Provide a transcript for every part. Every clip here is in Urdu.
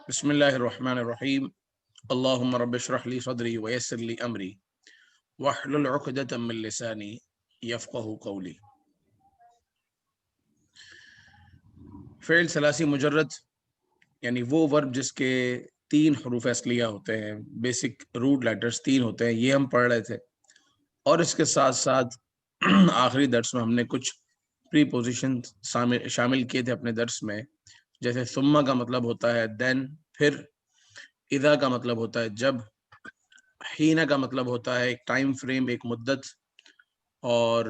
بسم اللہ الرحمن الرحیم اللہم رب اشرح لی صدری ویسر لی امری واحلل عقدۃ من لسانی یفقہوا قولی۔ فعل ثلاثی مجرد یعنی وہ ورب جس کے 3 حروف اصلیہ ہوتے ہیں، بیسک روٹ لیٹرز 3 ہوتے ہیں، یہ ہم پڑھ رہے تھے، اور اس کے ساتھ ساتھ آخری درس میں ہم نے کچھ پری پوزیشن شامل کیے تھے اپنے درس میں، جیسے ثم کا مطلب ہوتا ہے دین، پھر اذا کا مطلب ہوتا ہے جب، حین کا مطلب ہوتا ہے ایک ٹائم فریم، ایک مدت، اور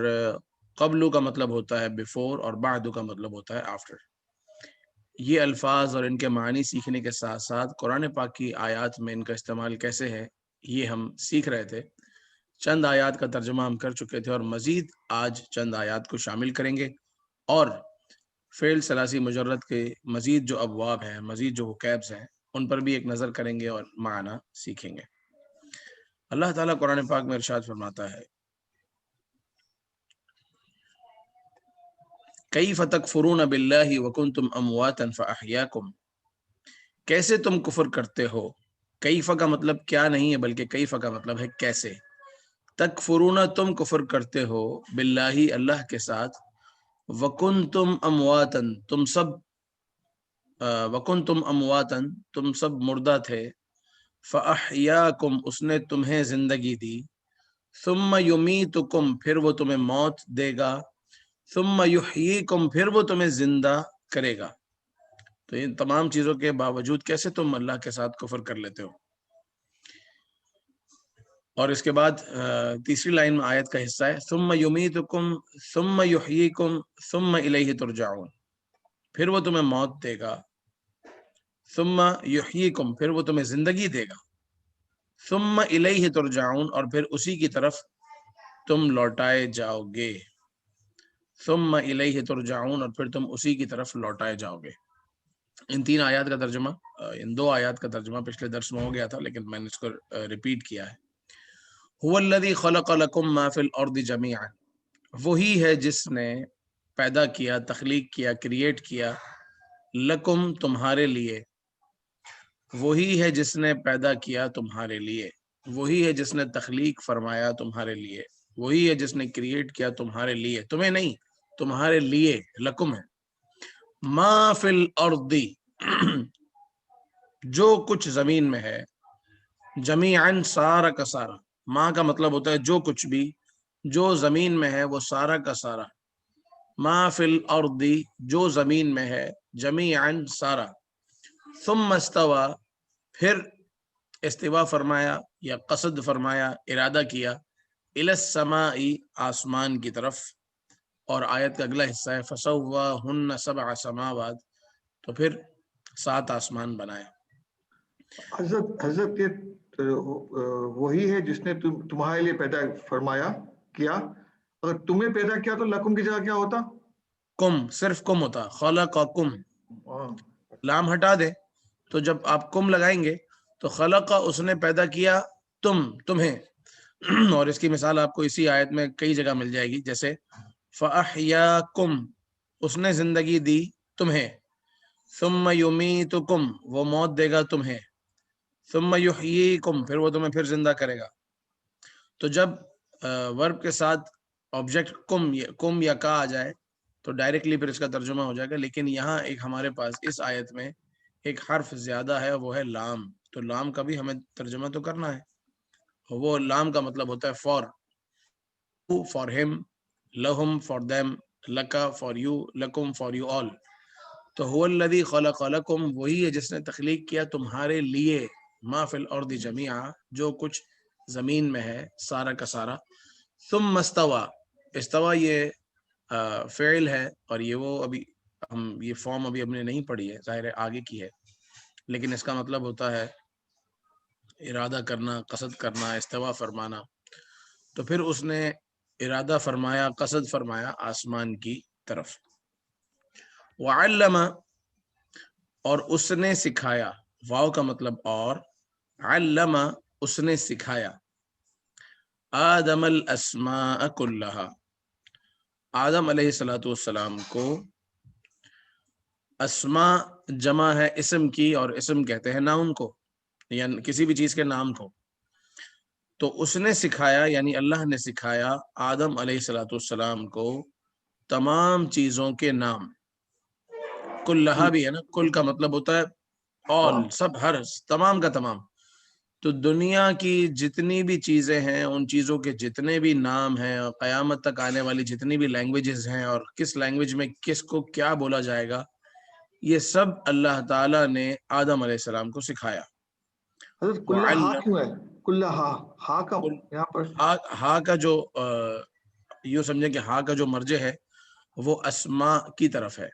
قبل کا مطلب ہوتا ہے بیفور، اور بعد کا مطلب ہوتا ہے آفٹر۔ یہ الفاظ اور ان کے معنی سیکھنے کے ساتھ ساتھ قرآن پاک کی آیات میں ان کا استعمال کیسے ہے یہ ہم سیکھ رہے تھے۔ چند آیات کا ترجمہ ہم کر چکے تھے، اور مزید آج چند آیات کو شامل کریں گے، اور فعل ثلاثی مجرد کے مزید جو ابواب ہیں، مزید جو وکیبز ہیں، ان پر بھی ایک نظر کریں گے اور معنی سیکھیں گے۔ اللہ تعالیٰ قرآن پاک میں ارشاد فرماتا ہے، کیف تکفرون باللہ وکنتم امواتا فاحیاکم، کیسے تم کفر کرتے ہو۔ کیف کا مطلب کیا نہیں ہے، بلکہ کیف کا مطلب ہے کیسے۔ تکفرون تم کفر کرتے ہو، باللہ اللہ کے ساتھ، وکنتم امواتا تم سب وکنتم امواتا تم سب مردہ تھے، فاحیاکم اس نے تمہیں زندگی دی، ثم یمیتکم پھر وہ تمہیں موت دے گا، ثم یحییکم پھر وہ تمہیں زندہ کرے گا۔ تو ان تمام چیزوں کے باوجود کیسے تم اللہ کے ساتھ کفر کر لیتے ہو۔ اور اس کے بعد تیسری لائن میں آیت کا حصہ ہے، ثم یمیتکم ثم یحییکم ثم الیہ ترجعون، پھر وہ تمہیں موت دے گا، ثم یحییکم پھر وہ تمہیں زندگی دے گا، ثم الیہ ترجعون اور پھر اسی کی طرف تم لوٹائے جاؤ گے، ثم الیہ ترجعون اور پھر تم اسی کی طرف لوٹائے جاؤ گے۔ ان 3 آیات کا ترجمہ، ان 2 آیات کا ترجمہ پچھلے درس میں ہو گیا تھا، لیکن میں نے اس کو ریپیٹ کیا ہے۔ هو الذی خلق لکم ما فی الارض جمیعا، وہی ہے جس نے پیدا کیا، تخلیق کیا، کریٹ کیا، لکم تمہارے لیے، وہی ہے جس نے پیدا کیا تمہارے لیے، وہی ہے جس نے تخلیق فرمایا تمہارے لیے، وہی ہے جس نے کریٹ کیا تمہارے لیے، تمہیں نہیں، تمہارے لیے، لکم ہے۔ ما فی الارض جو کچھ زمین میں ہے، جمیعاً سارا کا سارا، ما کا مطلب ہوتا ہے جو کچھ بھی، جو زمین میں ہے وہ سارا کا سارا، ما فی الارض جو زمین میں ہے، جمیعاً سارا، ثم استوى پھر استوا فرمایا یا قصد فرمایا، ارادہ کیا، الی السماء آسمان کی طرف، اور آیت کا اگلا حصہ ہے فسواہن 7 سماوات، تو پھر 7 آسمان بنائے۔ حضرت وہی ہے جس نے تمہارے لیے پیدا فرمایا کیا، اگر تمہیں پیدا کیا تو لکم کی جگہ کیا ہوتا؟ کم، صرف کم ہوتا، خلقکم، لام ہٹا دے تو جب آپ کم لگائیں گے تو خلق اس نے پیدا کیا تمہیں، اور اس کی مثال آپ کو اسی آیت میں کئی جگہ مل جائے گی، جیسے فاحیاکم اس نے زندگی دی تمہیں، ثم یمیتکم وہ موت دے گا تمہیں، ثم یحییکم پھر وہ تمہیں پھر زندہ کرے گا۔ تو جب ورب کے ساتھ آبجیکٹ کم یا کا آ جائے تو ڈائریکٹلی پھر اس کا ترجمہ ہو جائے گا، لیکن یہاں ایک ہمارے پاس اس آیت میں ایک حرف زیادہ ہے، وہ ہے لام، تو لام کا بھی ہمیں ترجمہ تو کرنا ہے۔ وہ لام کا مطلب ہوتا ہے فار ہم، لہم فار دیم، لکا فار یو، لکم فار یو آل۔ تو هو الذی خلق لکم وہی ہے جس نے تخلیق کیا تمہارے لیے، ما فی الارض جمیعا جو کچھ زمین میں ہے سارا کا سارا، ثم استوى، استوا یہ فعل ہے، اور یہ وہ ابھی ہم یہ فارم ابھی ہم نے نہیں پڑھی ہے، ظاہر ہے آگے کی ہے، لیکن اس کا مطلب ہوتا ہے ارادہ کرنا، قصد کرنا، استوا فرمانا۔ تو پھر اس نے ارادہ فرمایا، قصد فرمایا آسمان کی طرف۔ وعلم اور اس نے سکھایا، واو کا مطلب اور، علم اس نے سکھایا، آدم الاسماء کلہا آدم علیہ الصلوۃ والسلام کو اسماء جمع ہے اسم کی، اور اسم کہتے ہیں ناؤن کو یا کسی بھی چیز کے نام کو. تو اس نے سکھایا، یعنی اللہ نے سکھایا آدم علیہ الصلوۃ والسلام کو تمام چیزوں کے نام. کلھا بھی ہے نا، کل کا مطلب ہوتا ہے آل، سب، ہر، تمام کا تمام. تو دنیا کی جتنی بھی چیزیں ہیں ان چیزوں کے جتنے بھی نام ہیں، اور قیامت تک آنے والی جتنی بھی لینگویجز ہیں، اور کس لینگویج میں کس کو کیا بولا جائے گا، یہ سب اللہ تعالیٰ نے آدم علیہ السلام کو سکھایا. حضرت کلہا کیوں ہے؟ کلہا، ہا کا یہاں پر ہا کا جو یوں سمجھیں کہ ہا کا جو مرجع ہے وہ اسماء کی طرف ہے،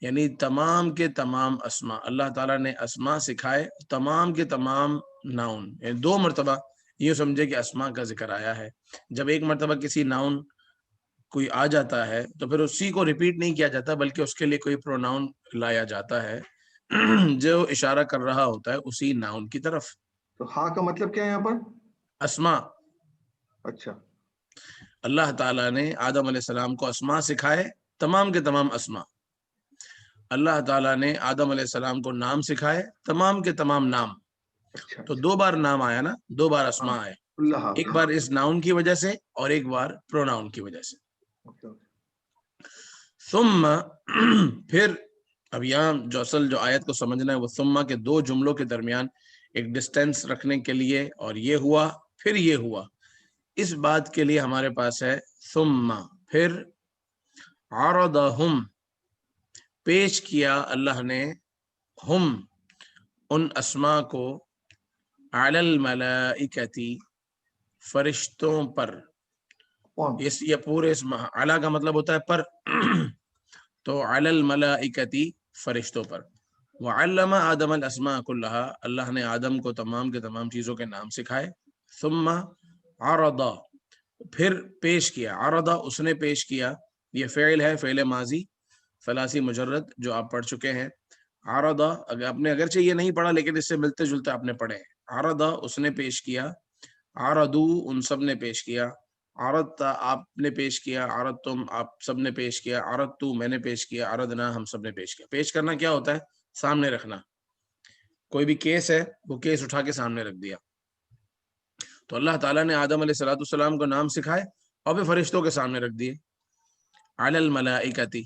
یعنی تمام کے تمام اسماء. اللہ تعالیٰ نے اسماء سکھائے، تمام کے تمام ناؤن، یعنی 2 مرتبہ یوں سمجھے کہ اسماء کا ذکر آیا ہے. جب ایک مرتبہ کسی ناؤن کوئی آ جاتا ہے تو پھر اسی کو ریپیٹ نہیں کیا جاتا، بلکہ اس کے لیے کوئی پروناؤن لایا جاتا ہے جو اشارہ کر رہا ہوتا ہے اسی ناؤن کی طرف. تو ہا کا مطلب کیا ہے یہاں پر؟ اسماء. اچھا، اللہ تعالیٰ نے آدم علیہ السلام کو اسماء سکھائے، تمام کے تمام اسماء. اللہ تعالیٰ نے آدم علیہ السلام کو نام سکھائے، تمام کے تمام نام. اچھا، تو 2 بار نام آیا نا، 2 بار ہاں، اسماء آئے، کلہا. ایک بار اس ناؤن کی وجہ سے اور ایک بار پروناؤن کی وجہ سے. ثم پھر اب یہاں جو اصل جو آیت کو سمجھنا ہے وہ ثم کے 2 جملوں کے درمیان ایک ڈسٹینس رکھنے کے لیے، اور یہ ہوا پھر یہ ہوا، اس بات کے لیے ہمارے پاس ہے ثم. پھر عرضہم، پیش کیا اللہ نے، ہم، ان اسماء کو، علی الملائکتی، فرشتوں پر. یہ پورے اسم علی کا مطلب ہوتا ہے پر تو علی الملائکتی، فرشتوں پر. وعلم آدم الاسماء کلھا، اللہ نے آدم کو تمام کے تمام چیزوں کے نام سکھائے. ثم عرض، پھر پیش کیا. عرض، اس نے پیش کیا، یہ فعل ہے، فعل ماضی ثلاثی مجرد جو آپ پڑھ چکے ہیں. عرض، اگر آپ نے اگرچہ یہ نہیں پڑھا لیکن اس سے ملتے جلتے آپ نے پڑھے ہیں. عرض، اس نے پیش کیا. عرضو، ان سب نے پیش کیا. عرضت، آپ نے پیش کیا. عرضتم، آپ سب نے پیش کیا. عرضتو، میں نے پیش کیا. عرضنا، ہم سب نے پیش کیا. پیش کرنا کیا ہوتا ہے؟ سامنے رکھنا. کوئی بھی کیس ہے وہ کیس اٹھا کے سامنے رکھ دیا. تو اللہ تعالیٰ نے آدم علیہ الصلوۃ والسلام کو نام سکھائے اور پھر فرشتوں کے سامنے رکھ دیے. علی الملائکتی،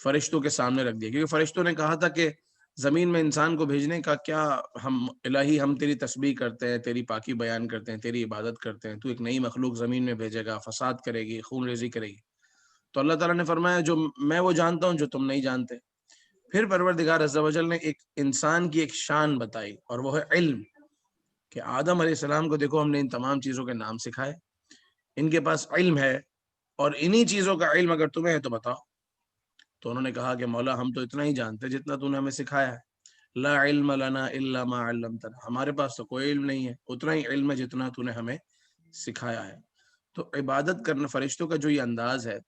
فرشتوں کے سامنے رکھ دیا، کیونکہ فرشتوں نے کہا تھا کہ زمین میں انسان کو بھیجنے کا کیا، ہم الہی ہم تیری تسبیح کرتے ہیں، تیری پاکی بیان کرتے ہیں، تیری عبادت کرتے ہیں، تو ایک نئی مخلوق زمین میں بھیجے گا، فساد کرے گی، خون ریزی کرے گی. تو اللہ تعالیٰ نے فرمایا جو میں وہ جانتا ہوں جو تم نہیں جانتے. پھر پروردگار عز و جل نے ایک انسان کی ایک شان بتائی، اور وہ ہے علم، کہ آدم علیہ السلام کو دیکھو ہم نے ان تمام چیزوں کے نام سکھائے، ان کے پاس علم ہے، اور انہی چیزوں کا علم اگر تمہیں ہے تو بتاؤ. تو انہوں نے کہا کہ مولا ہم تو اتنا ہی جانتے جتنا تو نے ہمیں سکھایا ہے. لا علم لنا الا ما علمتنا، ہمارے پاس تو کوئی علم نہیں ہے، اتنا ہی علم ہے جتنا تو نے ہمیں سکھایا ہے. تو عبادت کرنا، فرشتوں کا جو یہ انداز ہے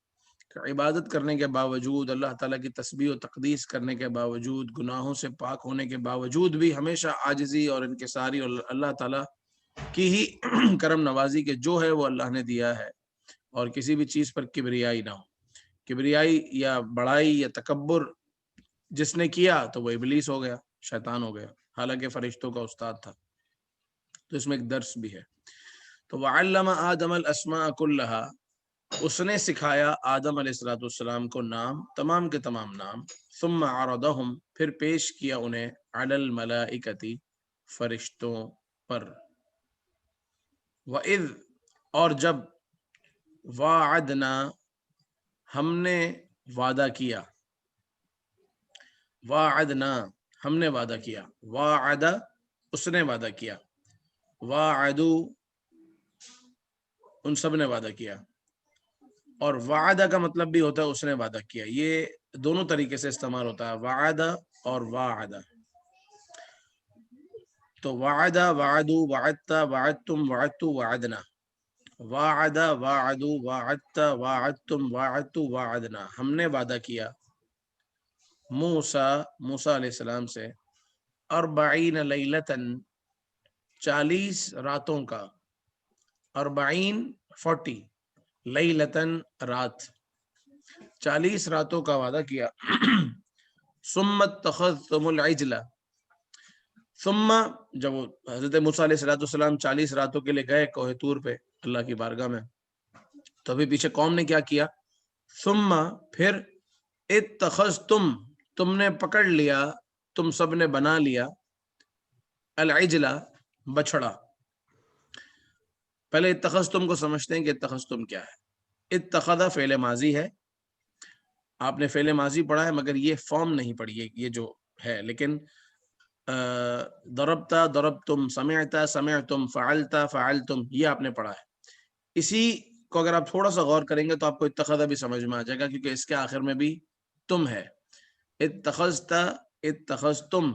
کہ عبادت کرنے کے باوجود، اللہ تعالیٰ کی تسبیح و تقدیس کرنے کے باوجود، گناہوں سے پاک ہونے کے باوجود بھی ہمیشہ عاجزی اور انکساری، اور اللہ تعالیٰ کی ہی کرم نوازی کے جو ہے وہ اللہ نے دیا ہے، اور کسی بھی چیز پر کبریائی نہ ہو. کبریائی یا بڑائی یا تکبر جس نے کیا تو وہ ابلیس ہو گیا، شیطان ہو گیا، حالانکہ فرشتوں کا استاد تھا. تو اس میں ایک درس بھی ہے. تو وعلم آدم الاسماء کلھا، اس نے سکھایا آدم علیہ الصلوۃ والسلام کو نام، تمام کے تمام نام. ثم عرضہم، پھر پیش کیا انہیں، علی الملائکتی، فرشتوں پر. وَإِذْ، اور جب، وعدنا، ہم نے وعدہ کیا. وعدنا، ہم نے وعدہ کیا. وعد، اس نے وعدہ کیا. وعدو، ان سب نے وعدہ کیا. اور وعدہ کا مطلب بھی ہوتا ہے اس نے وعدہ کیا. یہ دونوں طریقے سے استعمال ہوتا ہے، وعدہ اور وعدہ. تو وعدہ، وعدو، وعدتا، وعدتم، وعدتو، وعدنا. وعد، وعدو، وعدت، وعدتم، وعدتو، وعدنا، ہم نے وعدہ کیا موسیٰ علیہ السلام سے 40 لیلتاً، 40 راتوں کا. 40 لیلتاً، رات، 40 راتوں کا وعدہ کیا ثم اتخذتم العجل، ثم جب حضرت موسیٰ علیہ السلام 40 راتوں کے لیے گئے کوہ طور پہ اللہ کی بارگاہ میں، تو ابھی پیچھے قوم نے کیا کیا، ثم پھر اتخذتم تم نے پکڑ لیا، تم سب نے بنا لیا، العجل بچڑا۔ پہلے اتخذتم کو سمجھتے ہیں کہ اتخذتم کیا ہے۔ اتخذ فعل ماضی ہے، آپ نے فعل ماضی پڑھا ہے مگر یہ فارم نہیں پڑھی، یہ جو ہے، لیکن ضربتا ضربتم، سمعتا سمعتم، فعلتا فعلتم، یہ آپ نے پڑھا ہے۔ اسی کو اگر آپ تھوڑا سا غور کریں گے تو آپ کو اتخذ بھی سمجھ میں آ جائے گا، کیونکہ اس کے آخر میں بھی تم ہے۔ اتخذتا اتخذتم،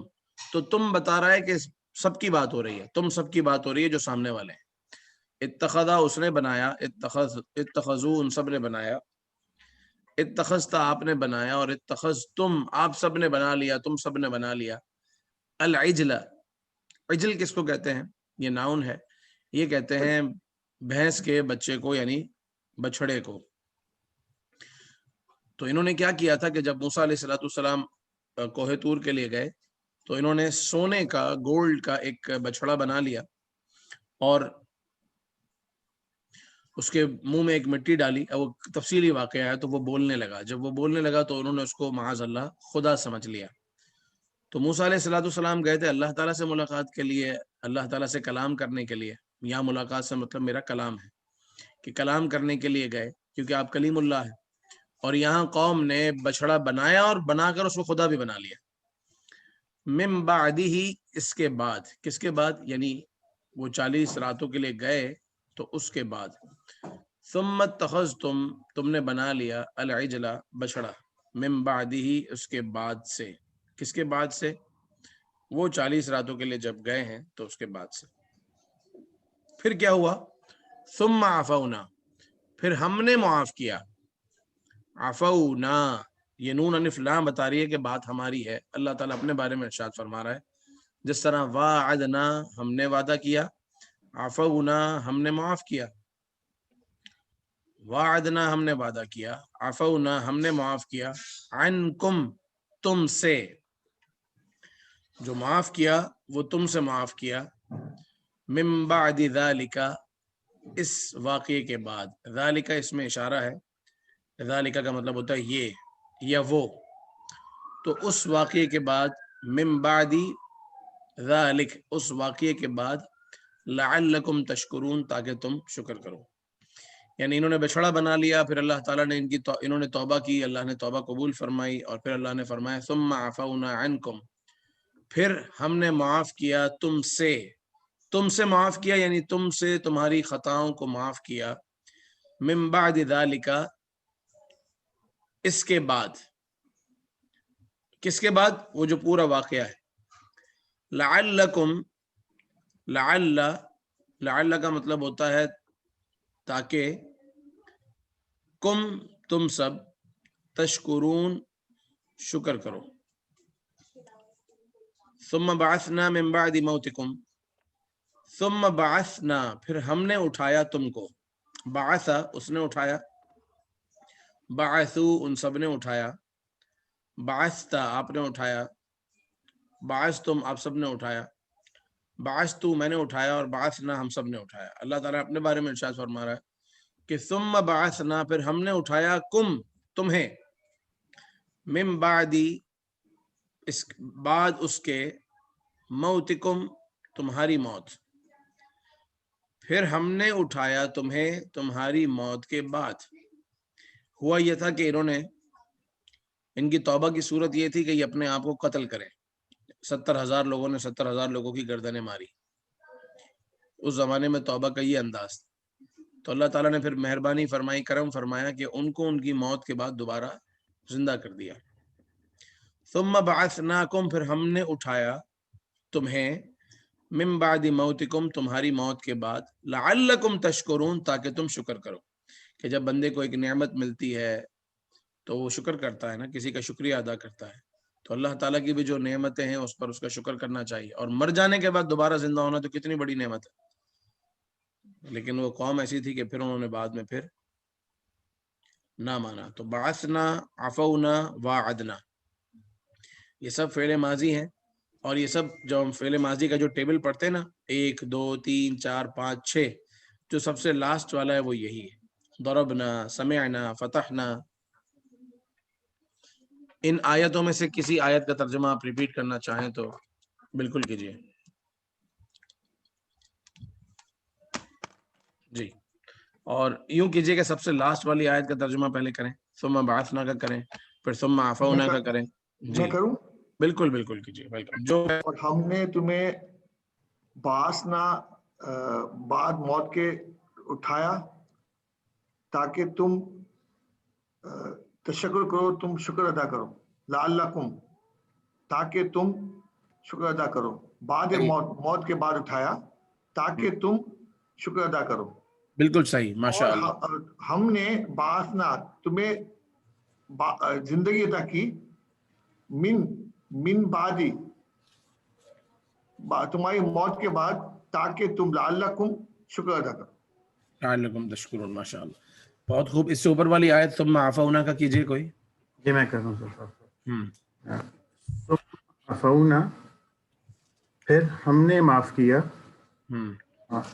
تو تم بتا رہا ہے کہ سب کی بات ہو رہی ہے، تم سب کی بات ہو رہی ہے جو سامنے والے ہیں۔ اتخذا اس نے بنایا، اتخذو ان سب نے بنایا، اتخذتا آپ نے بنایا، اور اتخذتم آپ سب نے بنا لیا، تم سب نے بنا لیا، العجل۔ عجل کس کو کہتے ہیں؟ یہ ناؤن ہے، یہ کہتے ہیں بھینس کے بچے کو، یعنی بچھڑے کو۔ تو انہوں نے کیا کیا تھا کہ جب موسیٰ علیہ السلام کوہ طور کے لیے گئے تو انہوں نے سونے کا، گولڈ کا ایک بچھڑا بنا لیا اور اس کے منہ میں ایک مٹی ڈالی، وہ تفصیلی واقعہ ہے، تو وہ بولنے لگا۔ جب وہ بولنے لگا تو انہوں نے اس کو معاذ اللہ خدا سمجھ لیا۔ تو موسیٰ علیہ السلام گئے تھے اللہ تعالیٰ سے ملاقات کے لیے، اللہ تعالیٰ سے کلام کرنے کے لیے۔ یہاں ملاقات سے مطلب میرا کلام ہے، کہ کلام کرنے کے لیے گئے کیونکہ آپ کلیم اللہ ہے، اور یہاں قوم نے بچڑا بنایا اور بنا کر اس کو خدا بھی بنا لیا۔ من بعدہ، اس کے بعد، کس کے بعد؟ یعنی وہ 40 راتوں کے لیے گئے تو اس کے بعد، ثم اتخذتم تم نے بنا لیا، العجل بچڑا، من بعدہ اس کے بعد سے۔ کس کے بعد سے؟ وہ 40 راتوں کے لیے جب گئے ہیں تو اس کے بعد سے۔ پھر کیا ہوا؟ ثم عفونا، پھر ہم نے معاف کیا۔ عفونا، یہ نون الف لام بتا رہی ہے کہ بات ہماری ہے۔ اللہ تعالیٰ اپنے بارے میں ارشاد فرما رہا ہے، جس طرح وعدنا ہم نے وعدہ کیا، عفونا ہم نے معاف کیا۔ وعدنا ہم نے وعدہ کیا، عفونا ہم نے معاف کیا، عنکم تم سے، جو معاف کیا وہ تم سے معاف کیا، من بعد ذالک اس واقعے کے بعد۔ ذالک اس میں اشارہ ہے، ذالک کا مطلب ہوتا ہے یہ یا وہ، تو اس واقعے کے بعد، من بعد ذالک اس واقعے کے بعد، لعلکم تشکرون تاکہ تم شکر کرو۔ یعنی انہوں نے بچھڑا بنا لیا، پھر اللہ تعالیٰ نے انہوں نے توبہ کی، اللہ نے توبہ قبول فرمائی، اور پھر اللہ نے فرمایا ثم عفونا عنکم، پھر ہم نے معاف کیا تم سے۔ تم سے معاف کیا یعنی تم سے تمہاری خطاؤں کو معاف کیا، من بعد ذالک اس کے بعد۔ کس کے بعد؟ وہ جو پورا واقعہ ہے۔ لعلکم، لعل کا مطلب ہوتا ہے تاکہ، کم تم سب، تشکرون شکر کرو۔ ثم بعثنا من بعد موتکم، ثم بعثنا پھر ہم نے اٹھایا تم کو، بعث اس نے اٹھایا، بعثو ان سب نے اٹھایا، بعثتا آپ نے اٹھایا، بعثتم آپ سب نے اٹھایا، بعثتو میں نے اٹھایا، اور بعثنا ہم سب نے اٹھایا۔ اللہ تعالیٰ اپنے بارے میں ارشاد فرما رہا ہے کہ ثم بعثنا پھر ہم نے اٹھایا، کم تمہیں، من بعدی اس بعد اس کے، موتکم تمہاری موت، پھر ہم نے اٹھایا تمہیں تمہاری موت کے بعد۔ ہوا یہ تھا کہ انہوں نے، ان کی توبہ کی صورت یہ تھی کہ یہ اپنے آپ کو قتل کریں۔ 70,000 لوگوں نے 70,000 لوگوں کی گردنیں ماری، اس زمانے میں توبہ کا یہ انداز تھا۔ تو اللہ تعالیٰ نے پھر مہربانی فرمائی، کرم فرمایا کہ ان کو ان کی موت کے بعد دوبارہ زندہ کر دیا۔ ثم بعثناکم پھر ہم نے اٹھایا تمہیں، من بعد موتکم تمہاری موت کے بعد، لعلکم تشکرون تاکہ تم شکر کرو۔ کہ جب بندے کو ایک نعمت ملتی ہے تو وہ شکر کرتا ہے نا، کسی کا شکریہ ادا کرتا ہے، تو اللہ تعالیٰ کی بھی جو نعمتیں ہیں اس پر اس کا شکر کرنا چاہیے۔ اور مر جانے کے بعد دوبارہ زندہ ہونا تو کتنی بڑی نعمت ہے، لیکن وہ قوم ایسی تھی کہ پھر انہوں نے بعد میں پھر نہ مانا۔ تو بعثنا، عفونا، وعدنا، یہ سب فعل ماضی ہیں، اور یہ سب جو ہم فعل ماضی کا جو ٹیبل پڑھتے ہیں نا 1 2 3 4 5 6، جو سب سے لاسٹ والا ہے وہ یہی ہے، ضربنا، سمعنا، فتحنا۔ ان آیتوں میں سے کسی آیت کا ترجمہ آپ ریپیٹ کرنا چاہیں تو بالکل کیجیے۔ جی، اور یوں کیجیے کہ سب سے لاسٹ والی آیت کا ترجمہ پہلے کریں، ثم بعثنا کا کریں، پھر ثم عفونا کا کریں۔ میں جی کروں؟ بالکل بالکل کیجیے، ویلکم۔ جو اور ہم نے تمہیں بعثنا بعد موت کے اٹھایا تاکہ تم تشکر کرو، تم شکر ادا کرو، لعلکم، تاکہ تم شکر ادا کرو، بعد موت کے بعد اٹھایا تاکہ تم شکر ادا کرو۔ بالکل صحیح، ماشاء اللہ۔ اور ہم نے بعثنا تمہیں زندگی عطا کی، من بعدی، تمہاری موت کے بعد، تاکہ تم لعلکم شکر ادا کرو۔ لعلکم تشکرون، ماشاء اللہ، بہت خوب۔ اس سے اوپر والی آیت ثم عفونا کا کیجیے کوئی۔ جی میں کر رہا ہوں سر۔ عفونا، پھر ہم نے معاف کیا،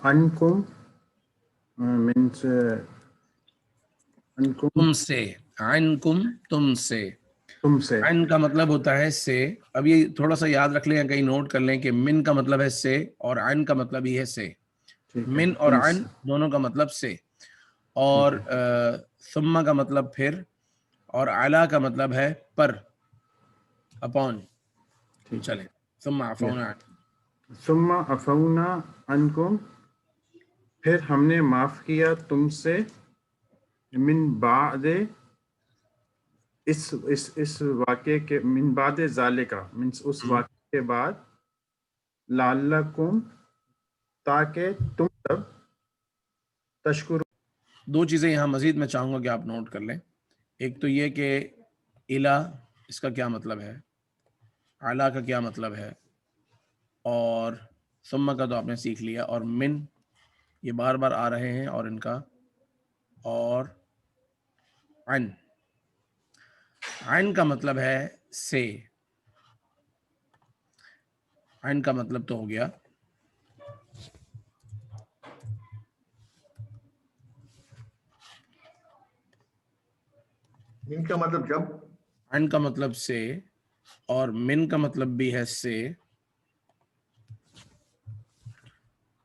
عنکم، من سے، عنکم تم سے، عنکم تم سے، تم سے، عن کا مطلب ہوتا ہے سے۔ اب یہ تھوڑا سا یاد رکھ لیں یا کہیں نوٹ کر لیں کہ من کا مطلب ہے سے، اور عن کا مطلب ہی ہے سے۔ ٹھیک ہے، من اور تم عن سے، دونوں کا مطلب سے، اور ثم کا مطلب پھر، اور علا کا مطلب ہے پر، اپون۔ چلیں، ثم عفونا عنکم۔ ثم عفونا عنکم، پھر ہم نے معاف کیا تم سے، من بعد، اس واقعے کے، من بعد ذالکا، من اس واقعے کے بعد، لعلکم، تاکہ تم سب، تشکر۔ دو چیزیں یہاں مزید میں چاہوں گا کہ آپ نوٹ کر لیں۔ ایک تو یہ کہ الہ، اس کا کیا مطلب ہے، علا کا کیا مطلب ہے، اور ثم کا تو آپ نے سیکھ لیا، اور من یہ بار بار آ رہے ہیں، اور ان کا، اور عن کا مطلب ہے سے، عن کا مطلب تو ہو گیا من کا مطلب جب، عن کا مطلب سے، اور من کا مطلب بھی ہے سے،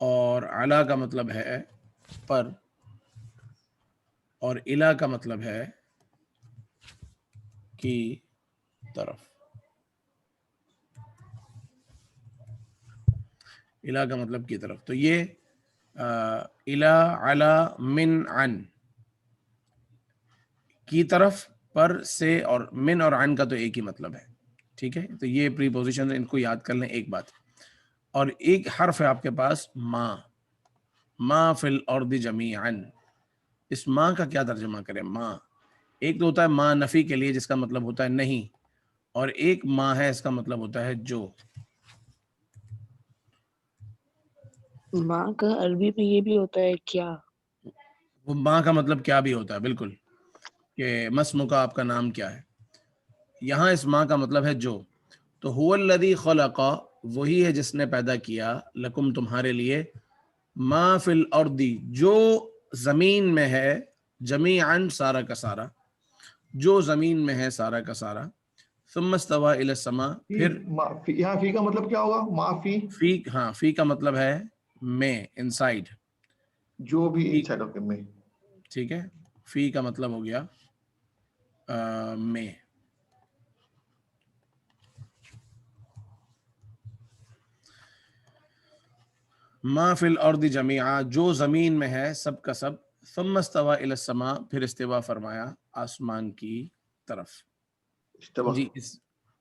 اور علا کا مطلب ہے پر، اور الہ کا مطلب ہے کی طرف، الہ کا مطلب کی طرف۔ تو یہ الہ، علا، من، عن، کی طرف، پر، سے، اور من اور عن کا تو ایک ہی مطلب ہے، ٹھیک ہے۔ تو یہ پری پوزیشن ان کو یاد کر لیں، ایک بات۔ اور ایک حرف ہے آپ کے پاس ما فی الارض جمیعا، اس ما کا کیا ترجمہ کریں؟ ما، ایک تو ہوتا ہے ما نفی کے لیے جس کا مطلب ہوتا ہے نہیں، اور ایک ما ہے اس کا مطلب ہوتا ہے جو۔ ماں کا عربی میں یہ بھی ہوتا ہے کیا؟ وہ ماں کا مطلب کیا بھی ہوتا ہے، بالکل، کہ مسمو کا آپ کا نام کیا ہے۔ یہاں اس ماں کا مطلب ہے جو۔ تو هو الذی خلق، وہی ہے جس نے پیدا کیا، لکم تمہارے لیے، ما فی الارض، جو زمین میں ہے، جمیعاً سارا کا سارا، جو زمین میں ہے سارا کا سارا، ثم استوى الی السماء، پھر یہاں فی کا مطلب کیا ہوگا؟ معافی، فی، ہاں فی کا مطلب ہے میں، انسائیڈ، جو بھی انسائیڈ آف میں۔ ٹھیک ہے، فی کا مطلب ہو گیا میں۔ ما فی الارض جمیعا، جو زمین میں ہے سب کا سب، ثم استوى الی السماء، پھر استوا فرمایا آسمان کی طرف۔ استوا، جی،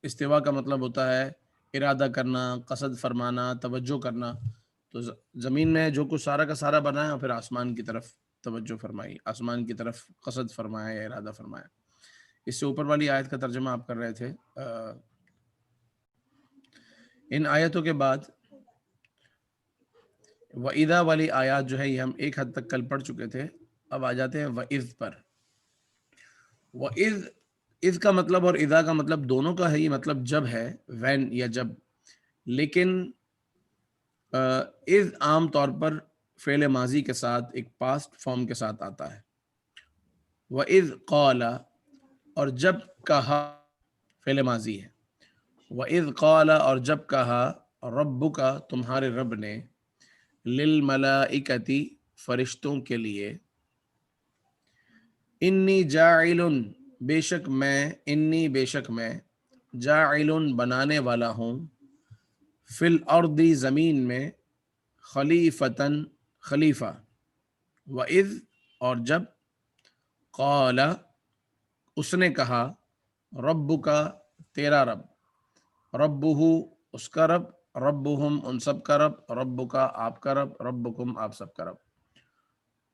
استوا کا مطلب ہوتا ہے ارادہ کرنا، قصد فرمانا، توجہ کرنا۔ تو زمین میں جو کچھ سارا کا سارا بنایا، پھر آسمان کی طرف توجہ فرمائی، آسمان کی طرف قصد فرمایا یا ارادہ فرمایا۔ اس سے اوپر والی آیت کا ترجمہ آپ کر رہے تھے۔ ان آیتوں کے بعد وَإِذَا والی آیات جو ہے یہ ہم ایک حد تک کل پڑھ چکے تھے، اب آ جاتے ہیں وَإِذ پر۔ وَإِذ اذ کا مطلب اور اذا کا مطلب دونوں کا ہے، یہ مطلب جب ہے، وین یا جب، لیکن اذ عام طور پر فعل ماضی کے ساتھ ایک پاسٹ فارم کے ساتھ آتا ہے. وَإِذْ قَالَ اور جب کہا فعل ماضی ہے. وَإِذْ قَالَ اور جب کہا رَبُّكَ تمہارے رب نے لِلْمَلَائِكَةِ فرشتوں کے لیے انی جاعل بے شک میں جاعل بنانے والا ہوں فی الارض زمین میں خلیفتن خلیفہ. وَإِذْ اور جب قال اس نے کہا ربک تیرا رب، ربہ اس کا رب، ربہم ان سب کا رب، ربک آپ کا رب، ربکم آپ سب کا رب.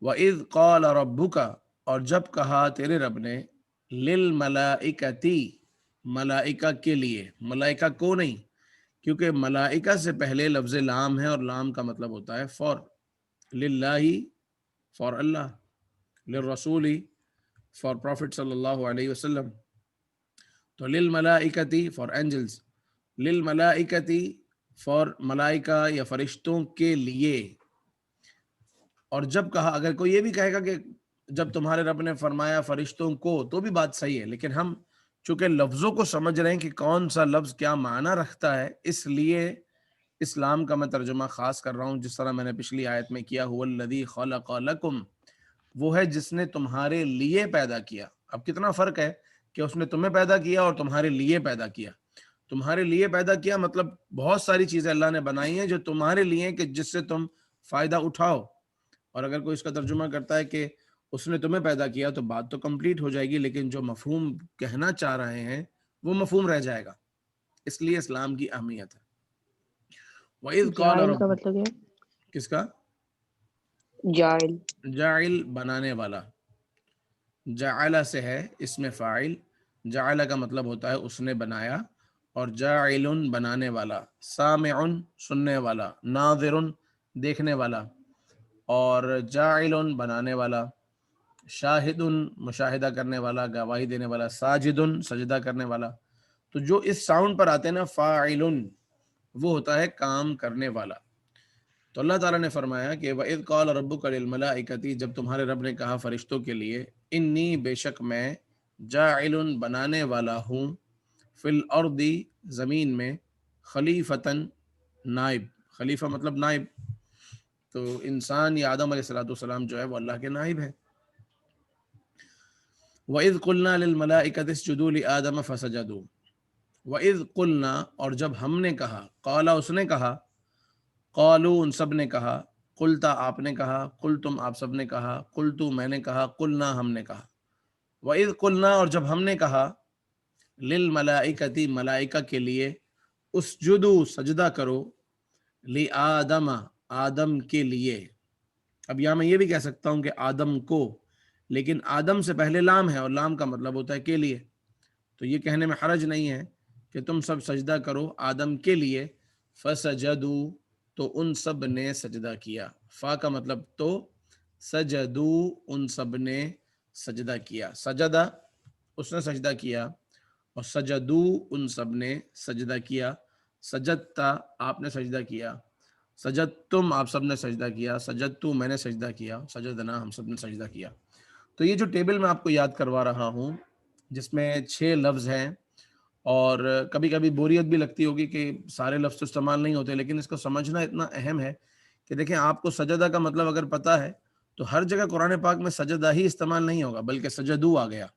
وَإِذْ قَالَ رَبُّكَ اور جب کہا تیرے رب نے لِلْمَلَائِكَةِ ملائکہ کے لیے، ملائکہ کو نہیں، کیونکہ ملائکہ سے پہلے لفظ لام ہے اور لام کا مطلب ہوتا ہے فور. للہ فور اللہ، للرسول فور پروفٹ صلی اللہ علیہ وسلم. تو للملائکتی فور اینجلز، للملائکتی فور ملائکہ یا فرشتوں کے لیے. اور جب کہا، اگر کوئی یہ بھی کہے گا کہ جب تمہارے رب نے فرمایا فرشتوں کو، تو بھی بات صحیح ہے، لیکن ہم چونکہ لفظوں کو سمجھ رہے ہیں کہ کون سا لفظ کیا معنی رکھتا ہے، اس لیے اسلام کا میں ترجمہ خاص کر رہا ہوں، جس طرح میں نے پچھلی آیت میں کیا، هو الذی خلق لکم، وہ ہے جس نے تمہارے لیے پیدا کیا. اب کتنا فرق ہے کہ اس نے تمہیں پیدا کیا اور تمہارے لیے پیدا کیا. تمہارے لیے پیدا کیا مطلب بہت ساری چیزیں اللہ نے بنائی ہیں جو تمہارے لیے کہ جس سے تم فائدہ اٹھاؤ. اور اگر کوئی اس کا ترجمہ کرتا ہے کہ اس نے تمہیں پیدا کیا تو بات تو کمپلیٹ ہو جائے گی، لیکن جو مفہوم کہنا چاہ رہے ہیں وہ مفہوم رہ جائے گا. اس لیے اسلام کی اہمیت ہے. وَإِذْ قَالَ جاعل کا رَبُّ مطلب ہے کس کا؟ جاعل. جاعل بنانے والا. جعل سے ہے اسم فاعل، جعل کا مطلب ہوتا ہے اس نے بنایا، اور جاعل بنانے والا، سامع سننے والا، ناظر دیکھنے والا، اور جاعل بنانے والا، شاہد مشاہدہ کرنے والا، گواہی دینے والا، ساجد سجدہ کرنے والا. تو جو اس ساؤنڈ پر آتے ہیں نا، فاعل وہ ہوتا ہے کام کرنے والا. تو اللہ تعالیٰ نے فرمایا کہ وَإِذْ قَالَ رَبُّكَ لِلْمَلَائِكَةِ جب تمہارے رب نے کہا فرشتوں کے لیے انی بے شک میں جاعل بنانے والا ہوں فی الارض زمین میں خلیفتن نائب. خلیفہ مطلب نائب، تو انسان یا آدم علیہ السلام جو ہے وہ اللہ کے نائب ہے. وَإِذْ قُلْنَا لِلْمَلَائِكَةِ اسْجُدُوا لِآدَمَ فَسَجَدُوا. وَإِذْ قُلْنَا اور جب ہم نے کہا، قَالَ اس نے کہا، قالوا ان سب نے کہا، قلتا آپ نے کہا، قلتم آپ سب نے کہا، قلتو میں نے کہا، قلنا ہم نے کہا. وَإِذْ قُلْنَا اور جب ہم نے کہا لِلْمَلَائِكَةِ ملائکہ کے لیے اسجدوا سجدہ کرو، لِآدَمَ آدم کے لیے. اب یہاں میں یہ بھی کہہ سکتا ہوں کہ آدم کو، لیکن آدم سے پہلے لام ہے اور لام کا مطلب ہوتا ہے کے لیے، تو یہ کہنے میں حرج نہیں ہے کہ تم سب سجدہ کرو آدم کے لیے. فسجدوا تو ان سب نے سجدہ کیا. فا کا مطلب تو، سجدو ان سب نے سجدہ کیا. سجدہ اس نے سجدہ کیا، اور سجدو ان سب نے سجدہ کیا. سجدتا آپ نے سجدہ کیا، سجدتم آپ سب نے سجدہ کیا، سجدتو میں نے سجدہ کیا، سجدنا ہم سب نے سجدہ کیا. تو یہ جو ٹیبل میں آپ کو یاد کروا رہا ہوں جس میں 6 لفظ ہیں، اور کبھی کبھی بوریت بھی لگتی ہوگی کہ سارے لفظ تو استعمال نہیں ہوتے، لیکن اس کو سمجھنا اتنا اہم ہے کہ دیکھیں آپ کو سجدہ کا مطلب اگر پتہ ہے تو ہر جگہ قرآن پاک میں سجدہ ہی استعمال نہیں ہوگا بلکہ سجدو آ گیا.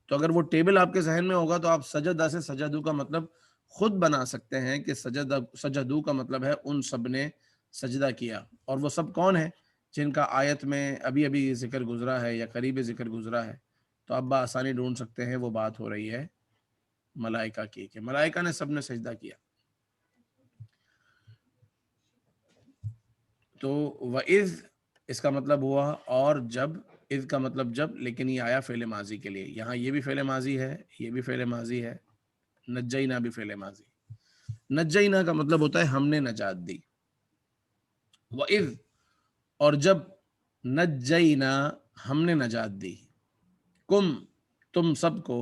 تو اگر وہ ٹیبل آپ کے ذہن میں ہوگا تو آپ سجدہ سے سجدو کا مطلب خود بنا سکتے ہیں کہ سجدو کا مطلب ہے ان سب نے سجدہ کیا. اور وہ سب کون ہیں جن کا آیت میں ابھی ابھی ذکر گزرا ہے یا قریب ذکر گزرا ہے؟ تو آپ بآسانی ڈھونڈ سکتے ہیں وہ بات ہو رہی ہے ملائکہ کی، کہ ملائکہ نے سب نے سجدہ کیا. تو وَإِذْ اس کا مطلب ہوا اور جب، اذ کا مطلب جب، لیکن یہ آیا فعل ماضی کے لیے. یہاں یہ بھی فعل ماضی ہے، یہ بھی فعل ماضی ہے، نجینا بھی فعل ماضی. نجینا کا مطلب ہوتا ہے ہم نے نجات دی. وَإِذْ اور جب، نجینا ہم نے نجات دی، کم تم سب کو،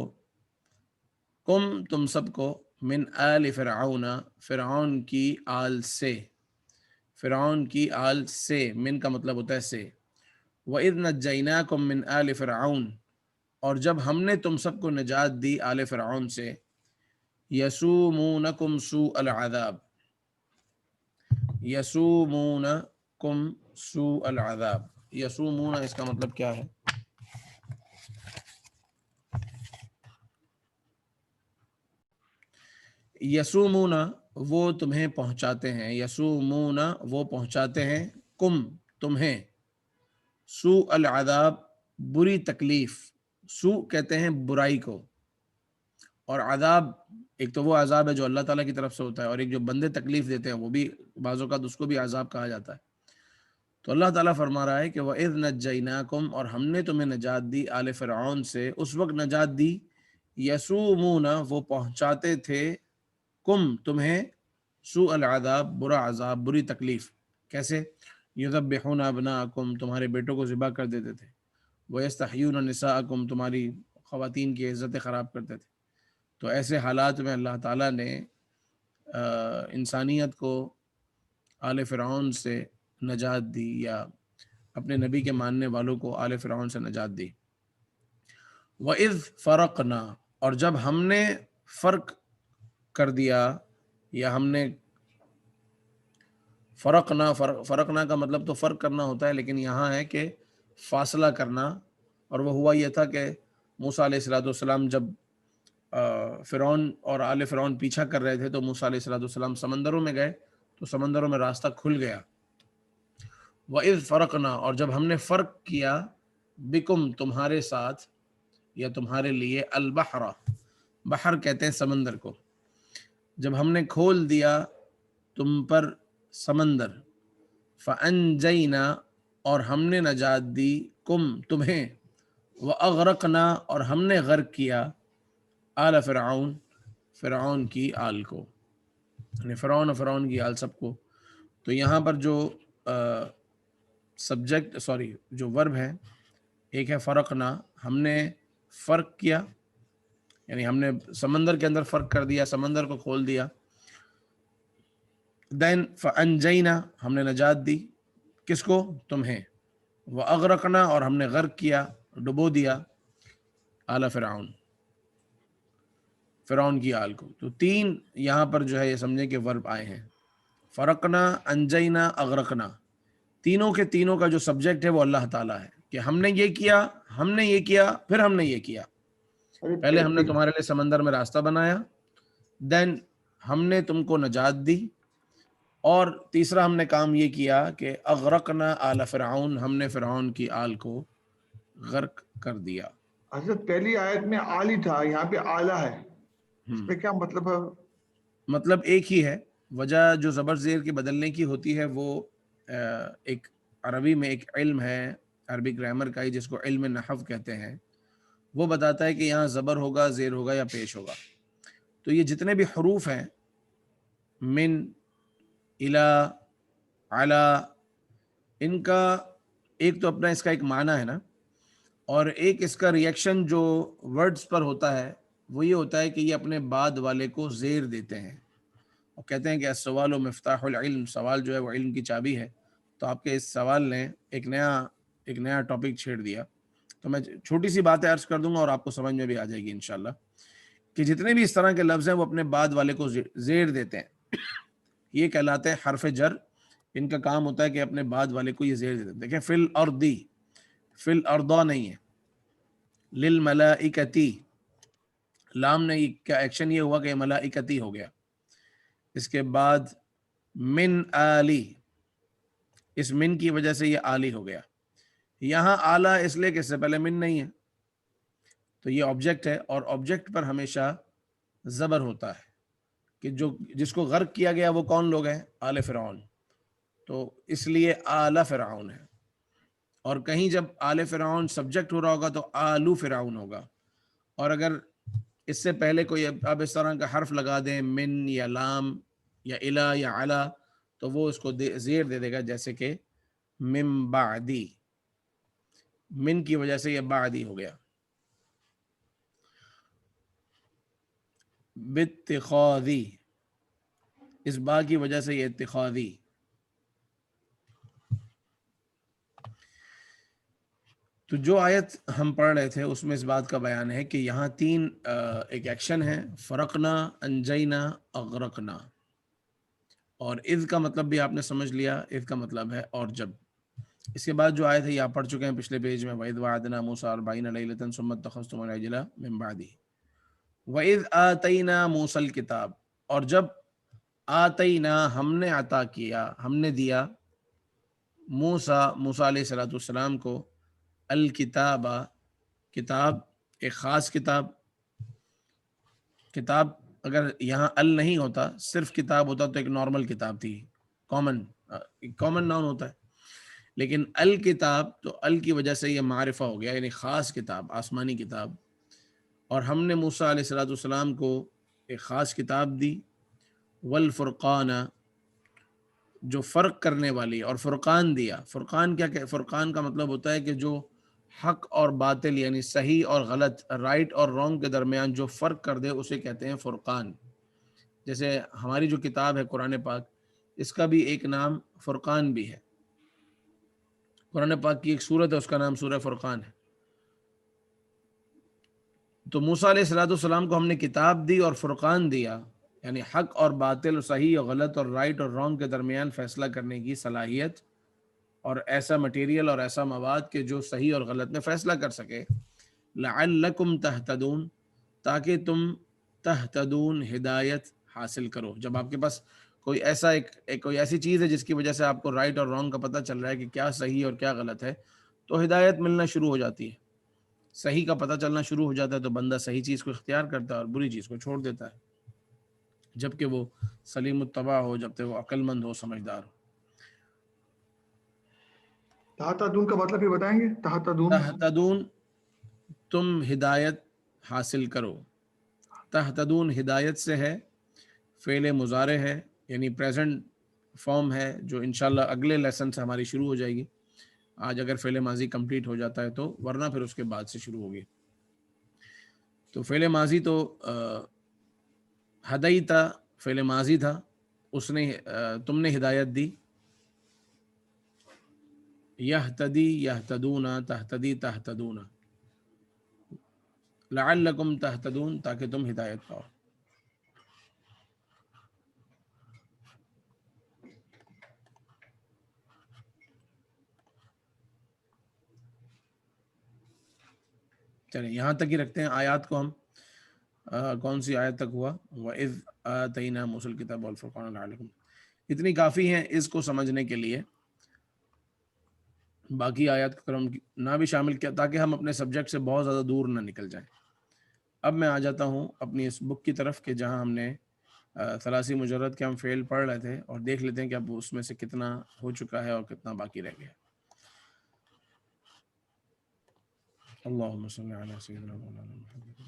کم تم سب کو، من آل فرعون فرعون کی آل سے، فرعون کی آل سے، من کا مطلب ہوتا ہے سے، وَإِذْ نَجَّيْنَاكُمْ مِنْ آلِ فِرْعَوْنَ اور جب ہم نے تم سب کو نجات دی آل فرعون سے، یسومونکم سوء العذاب، یسومونکم سوء العذاب، یسومون اس کا مطلب کیا ہے؟ یسومون وہ تمہیں پہنچاتے ہیں، یسومون وہ پہنچاتے ہیں، کم تمہیں، سوء العذاب بری تکلیف، سوء کہتے ہیں برائی کو، اور عذاب ایک تو وہ عذاب ہے جو اللہ تعالیٰ کی طرف سے ہوتا ہے، اور ایک جو بندے تکلیف دیتے ہیں وہ بھی بعض اوقات اس کو بھی عذاب کہا جاتا ہے۔ تو اللہ تعالیٰ فرما رہا ہے کہ وَإِذْ نَجَّيْنَاكُمْ اور ہم نے تمہیں نجات دی آل فرعون سے، اس وقت نجات دی، یسومون وہ پہنچاتے تھے، کم تمہیں، سوء العذاب برا عذاب بری تکلیف، کیسے؟ یذبحون ابناءکم تمہارے بیٹوں کو ذبح کر دیتے تھے، ویستحیون نساءکم تمہاری خواتین کی عزتیں خراب کرتے تھے۔ تو ایسے حالات میں اللہ تعالیٰ نے انسانیت کو آل فرعون سے نجات دی، یا اپنے نبی کے ماننے والوں کو آل فرعون سے نجات دی۔ وَإِذْ فَرَقْنَا اور جب ہم نے فرق کر دیا، یا ہم نے فرقنا کا مطلب تو فرق کرنا ہوتا ہے، لیکن یہاں ہے کہ فاصلہ کرنا، اور وہ ہوا یہ تھا کہ موسیٰ علیہ السلام جب فرعون اور آل فرعون پیچھا کر رہے تھے تو موسیٰ علیہ السلام سمندروں میں گئے، تو سمندروں میں راستہ کھل گیا۔ وَإِذْ فَرَقْنَا اور جب ہم نے فرق کیا، بِكُمْ تمہارے ساتھ یا تمہارے لیے، البحر بحر کہتے ہیں سمندر کو، جب ہم نے کھول دیا تم پر سمندر، فَأَنْجَيْنَا اور ہم نے نجات دی، کم تمہیں، وَأَغْرَقْنَا اور ہم نے غرق کیا، آل فرعون فرعون کی آل کو، یعنی فرعون کی آل سب کو۔ تو یہاں پر جو جو ورب ہے، ایک ہے فرقنا، ہم نے فرق کیا، یعنی ہم نے سمندر کے اندر فرق کر دیا، سمندر کو کھول دیا، دین فانجینا ہم نے نجات دی، کس کو؟ تمہیں، واغرقنا اور ہم نے غرق کیا، ڈبو دیا، آل فرعون کی آل کو۔ تو تین یہاں پر جو ہے یہ سمجھیں کہ ورب آئے ہیں، فرقنا، انجینا، اغرقنا، تینوں کے تینوں کا جو سبجیکٹ ہے وہ اللہ تعالیٰ ہے، کہ ہم نے یہ کیا، ہم نے یہ کیا، پھر ہم نے یہ کیا۔ پہلے ہم نے تمہارے لیے سمندر میں راستہ بنایا، دین ہم نے تم کو نجات دی، اور تیسرا ہم نے کام یہ کیا کہ اغرقنا آل فرعون، ہم نے فرعون کی آل کو غرق کر دیا۔ حضرت پہلی آیت میں آلی تھا، یہاں پہ آلہ ہے، اس پہ کیا مطلب ہے؟ مطلب ایک ہی ہے، وجہ جو زبر زیر کی بدلنے کی ہوتی ہے وہ ایک عربی میں ایک علم ہے، عربی گرامر کا ہی، جس کو علم نحو کہتے ہیں، وہ بتاتا ہے کہ یہاں زبر ہوگا، زیر ہوگا یا پیش ہوگا۔ تو یہ جتنے بھی حروف ہیں، من، الا، علا، ان کا ایک تو اپنا اس کا ایک معنی ہے نا، اور ایک اس کا ریئیکشن جو ورڈز پر ہوتا ہے وہ یہ ہوتا ہے کہ یہ اپنے بعد والے کو زیر دیتے ہیں، اور کہتے ہیں کہ السوال و مفتاح العلم، سوال جو ہے وہ علم کی چابی ہے۔ تو آپ کے اس سوال نے ایک نیا ٹاپک چھیڑ دیا، تو میں چھوٹی سی باتیں عرض کر دوں گا اور آپ کو سمجھ میں بھی آ جائے گی انشاءاللہ، کہ جتنے بھی اس طرح کے لفظ ہیں وہ اپنے بعد والے کو زیر دیتے ہیں، یہ کہلاتے ہیں حرف جر، ان کا کام ہوتا ہے کہ اپنے بعد والے کو یہ زیر دیتے ہیں۔ دیکھیں فی الارضی، فی الارضا نہیں ہے، للملائکتی، لام نے کا ایکشن یہ ہوا کہ ملائکتی ہو گیا، اس کے بعد من آلی، اس من کی وجہ سے یہ آلی ہو گیا، یہاں آلہ اس لیے کہ اس سے پہلے من نہیں ہے، تو یہ آبجیکٹ ہے، اور آبجیکٹ پر ہمیشہ زبر ہوتا ہے، کہ جس کو غرق کیا گیا وہ کون لوگ ہیں؟ آل فرعون، تو اس لیے آل فرعون ہے۔ اور کہیں جب آل فرعون سبجیکٹ ہو رہا ہوگا تو آلو فرعون ہوگا، اور اگر اس سے پہلے کوئی اب اس طرح کا حرف لگا دیں، من یا لام یا الا یا علا، تو وہ اس کو زیر دے دے گا، جیسے کہ من بعدی، من کی وجہ سے یہ بعدی ہو گیا۔ باتخاذی، اس با کی وجہ سے یہ اتخاذی. تو جو آیت ہم پڑھ رہے تھے اس میں اس بات کا بیان ہے کہ یہاں تین ایک ایکشن ہے، فرقنا، انجینا، اغرقنا. اور اذ کا مطلب بھی آپ نے سمجھ لیا، اذ کا مطلب ہے اور جب. اس کے بعد جو آیت ہے یہ آپ پڑھ چکے ہیں پچھلے پیج میں، وَإِذْ وَعَدْنَا مُوسَىٰ 40 لَيْلَةً ثُمَّ اتَّخَذْتُمُ الْعِجْلَ مِن بَعْدِهِ وَإِذْ آتَيْنَا مُوسَى الْكِتَابَ، اور جب آتینا ہم نے عطا کیا، ہم نے دیا، موسیٰ علیہ السلام کو، الکتاب، کتاب، ایک خاص کتاب. کتاب اگر یہاں ال نہیں ہوتا، صرف کتاب ہوتا تو ایک نارمل کتاب تھی، کامن ناؤن ہوتا ہے. لیکن الکتاب، تو ال کی وجہ سے یہ معرفہ ہو گیا، یعنی خاص کتاب، آسمانی کتاب. اور ہم نے موسیٰ علیہ السلام کو ایک خاص کتاب دی، والفرقان، جو فرق کرنے والی، اور فرقان دیا. فرقان کیا کہ فرقان کا مطلب ہوتا ہے کہ جو حق اور باطل، یعنی صحیح اور غلط، رائٹ اور رانگ کے درمیان جو فرق کر دے اسے کہتے ہیں فرقان. جیسے ہماری جو کتاب ہے قرآن پاک، اس کا بھی ایک نام فرقان بھی ہے. قرآن پاک کی ایک سورت ہے، اس کا نام سورہ فرقان ہے. تو موسیٰ علیہ السلام کو ہم نے کتاب دی اور فرقان دیا، یعنی حق اور باطل، اور صحیح اور غلط، اور رائٹ اور رانگ کے درمیان فیصلہ کرنے کی صلاحیت، اور ایسا مٹیریل اور ایسا مواد کہ جو صحیح اور غلط میں فیصلہ کر سکے. لعلکم تہتدون، تاکہ تم تہتدون، ہدایت حاصل کرو. جب آپ کے پاس کوئی ایسا کوئی ایسی چیز ہے جس کی وجہ سے آپ کو رائٹ اور رانگ کا پتہ چل رہا ہے کہ کیا صحیح اور کیا غلط ہے، تو ہدایت ملنا شروع ہو جاتی ہے. صحیح کا پتہ چلنا شروع ہو جاتا ہے تو بندہ صحیح چیز کو اختیار کرتا ہے اور بری چیز کو چھوڑ دیتا ہے، جبکہ وہ سلیم الطبع ہو، جب تک وہ عقل مند ہو، سمجھدار ہو. تہتدون کا مطلب یہ بتائیں گے؟ تہتدون، تم ہدایت حاصل کرو. تہتدون ہدایت سے ہے، فعل مضارع ہے، یعنی پریزنٹ فارم ہے، جو انشاءاللہ اگلے لیسن سے ہماری شروع ہو جائے گی. آج اگر فعل ماضی کمپلیٹ ہو جاتا ہے تو، ورنہ پھر اس کے بعد سے شروع ہوگی. تو فعل ماضی تو ہدیتا فعل ماضی تھا، اس نے تم نے ہدایت دی. یہتدی، یہتدون، تہتدی، تہتدون. لعلکم تہتدون، تاکہ تم ہدایت پاؤ. چلیں یہاں تک ہی رکھتے ہیں آیات کو ہم. کون سی آیت تک ہوا؟ وَإِذْ آتَيْنَا مُوسَى الْكِتَابَ وَالْفُرْقَانَ لَعَلَّكُمْ. اتنی کافی ہیں اس کو سمجھنے کے لیے، باقی آیات کو کرم نہ بھی شامل کیا تاکہ ہم اپنے سبجیکٹ سے بہت زیادہ دور نہ نکل جائیں. اب میں آ جاتا ہوں اپنی اس بک کی طرف کہ جہاں ہم نے ثلاثی مجرد کے ہم فعل پڑھ رہے تھے، اور دیکھ لیتے ہیں کہ اب اس میں سے کتنا ہو چکا ہے اور کتنا باقی رہ گیا. اللہم صلی علی سیدنا مولانا محمد.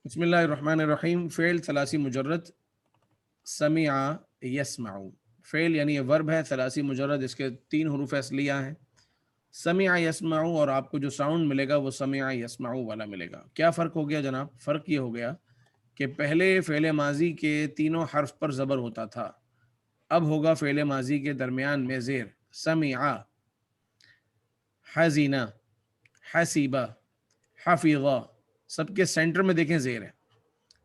بسم اللہ الرحمن الرحیم. فعل ثلاثی مجرد، سمع یسمع. فعل یعنی یہ ورب ہے ثلاثی مجرد، اس کے 3 حروف اصلیہ ہیں، سمع یسمع، اور آپ کو جو ساؤنڈ ملے گا وہ سمع یسمع والا ملے گا. کیا فرق ہو گیا جناب؟ فرق یہ ہو گیا کہ پہلے فعل ماضی کے تینوں حرف پر زبر ہوتا تھا، اب ہوگا فعل ماضی کے درمیان میں زیر. سمع، حزن، حسیب، حفظ، سب کے سینٹر میں دیکھیں زیر ہے،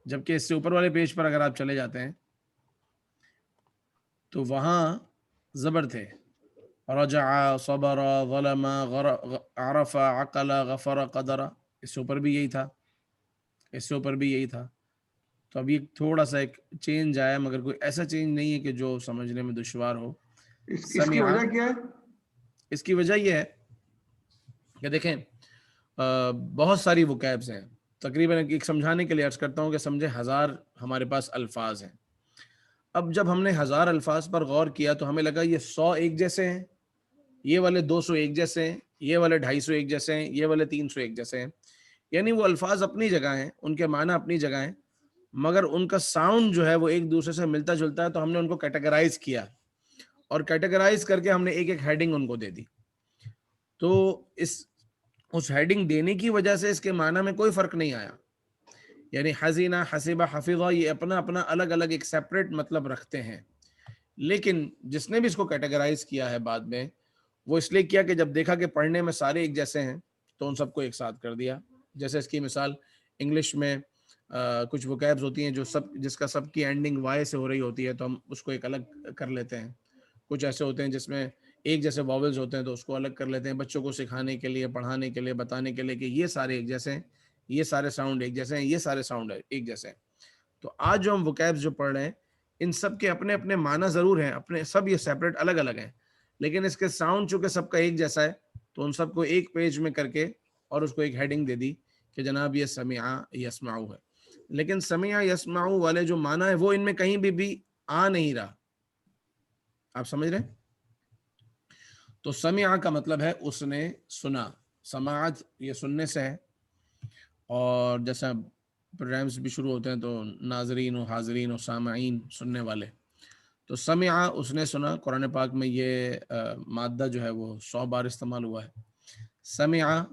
جبکہ اس سے اوپر والے پیج پر اگر آپ چلے جاتے ہیں تو وہاں زبر تھے. رجع، صبر، ظلم، عرف، عقل، غفر، قدر. اس سے اوپر بھی یہی تھا، اس سے اوپر بھی یہی تھا. تو اب یہ تھوڑا سا ایک چینج آیا، مگر کوئی ایسا چینج نہیں ہے کہ جو سمجھنے میں دشوار ہو. اس کی وجہ کیا ہے؟ اس کی وجہ یہ ہے کہ دیکھیں بہت ساری وکیبز ہیں، تقریباً ایک سمجھانے کے لیے عرض کرتا ہوں کہ سمجھے 1000 ہمارے پاس الفاظ ہیں. اب جب ہم نے 1000 الفاظ پر غور کیا تو ہمیں لگا یہ 100 ایک جیسے ہیں، یہ والے 200 ایک جیسے ہیں، یہ والے 250 ایک جیسے ہیں، یہ والے 300 ایک جیسے ہیں. یعنی وہ الفاظ اپنی جگہ ہیں، ان کے معنی اپنی جگہ ہیں، مگر ان کا ساؤنڈ جو ہے وہ ایک دوسرے سے ملتا جلتا ہے. تو ہم نے ان کو کیٹیگرائز کیا، اور کیٹیگرائز کر کے ہم نے ایک ایک ہیڈنگ ان کو دے دی. تو اس ہیڈنگ دینے کی وجہ سے اس کے معنی میں کوئی فرق نہیں آیا. یعنی حزینہ، حسیبہ، حفیظہ یہ اپنا اپنا الگ الگ ایک سیپریٹ مطلب رکھتے ہیں. لیکن جس نے بھی اس کو کیٹیگرائز کیا ہے بعد میں، وہ اس لیے کیا کہ جب دیکھا کہ پڑھنے میں سارے ایک جیسے ہیں تو ان سب کو ایک ساتھ کر دیا. جیسے اس کی مثال انگلش میں کچھ وکیبز ہوتی ہیں جو جس کا سب کی اینڈنگ وائے سے ہو رہی ہوتی ہے، تو ہم اس کو ایک الگ کر لیتے ہیں. کچھ ایسے ہوتے ہیں جس میں ایک جیسے واولز ہوتے ہیں تو اس کو الگ کر لیتے ہیں، بچوں کو سکھانے کے لیے، پڑھانے کے لیے، بتانے کے لیے کہ یہ سارے ایک جیسے ہیں، یہ سارے ساؤنڈ ایک جیسے ہیں، یہ سارے ساؤنڈ ایک جیسے ہیں. تو آج جو ہم وکیبز جو پڑھ رہے ہیں ان سب کے اپنے اپنے معنی ضرور ہیں، اپنے سب یہ سیپریٹ الگ الگ ہیں، لیکن اس کے ساؤنڈ چونکہ سب کا ایک جیسا ہے تو ان سب کو ایک پیج میں کر کے اور اس کو ایک ہیڈنگ دے دی کہ جناب یہ سمع یسمعو ہے. لیکن سمع یسمعو والے جو معنی ہے وہ ان میں کہیں بھی آ نہیں رہا. آپ سمجھ رہے ہیں؟ تو سمع کا مطلب ہے اس نے سنا. سماعت یہ سننے سے ہے، اور جیسا پروگرامز بھی شروع ہوتے ہیں تو ناظرین و حاضرین و سامعین سننے والے. تو سمع اس نے سنا. قرآن پاک میں یہ مادہ جو ہے وہ 100 بار استعمال ہوا ہے. سمع،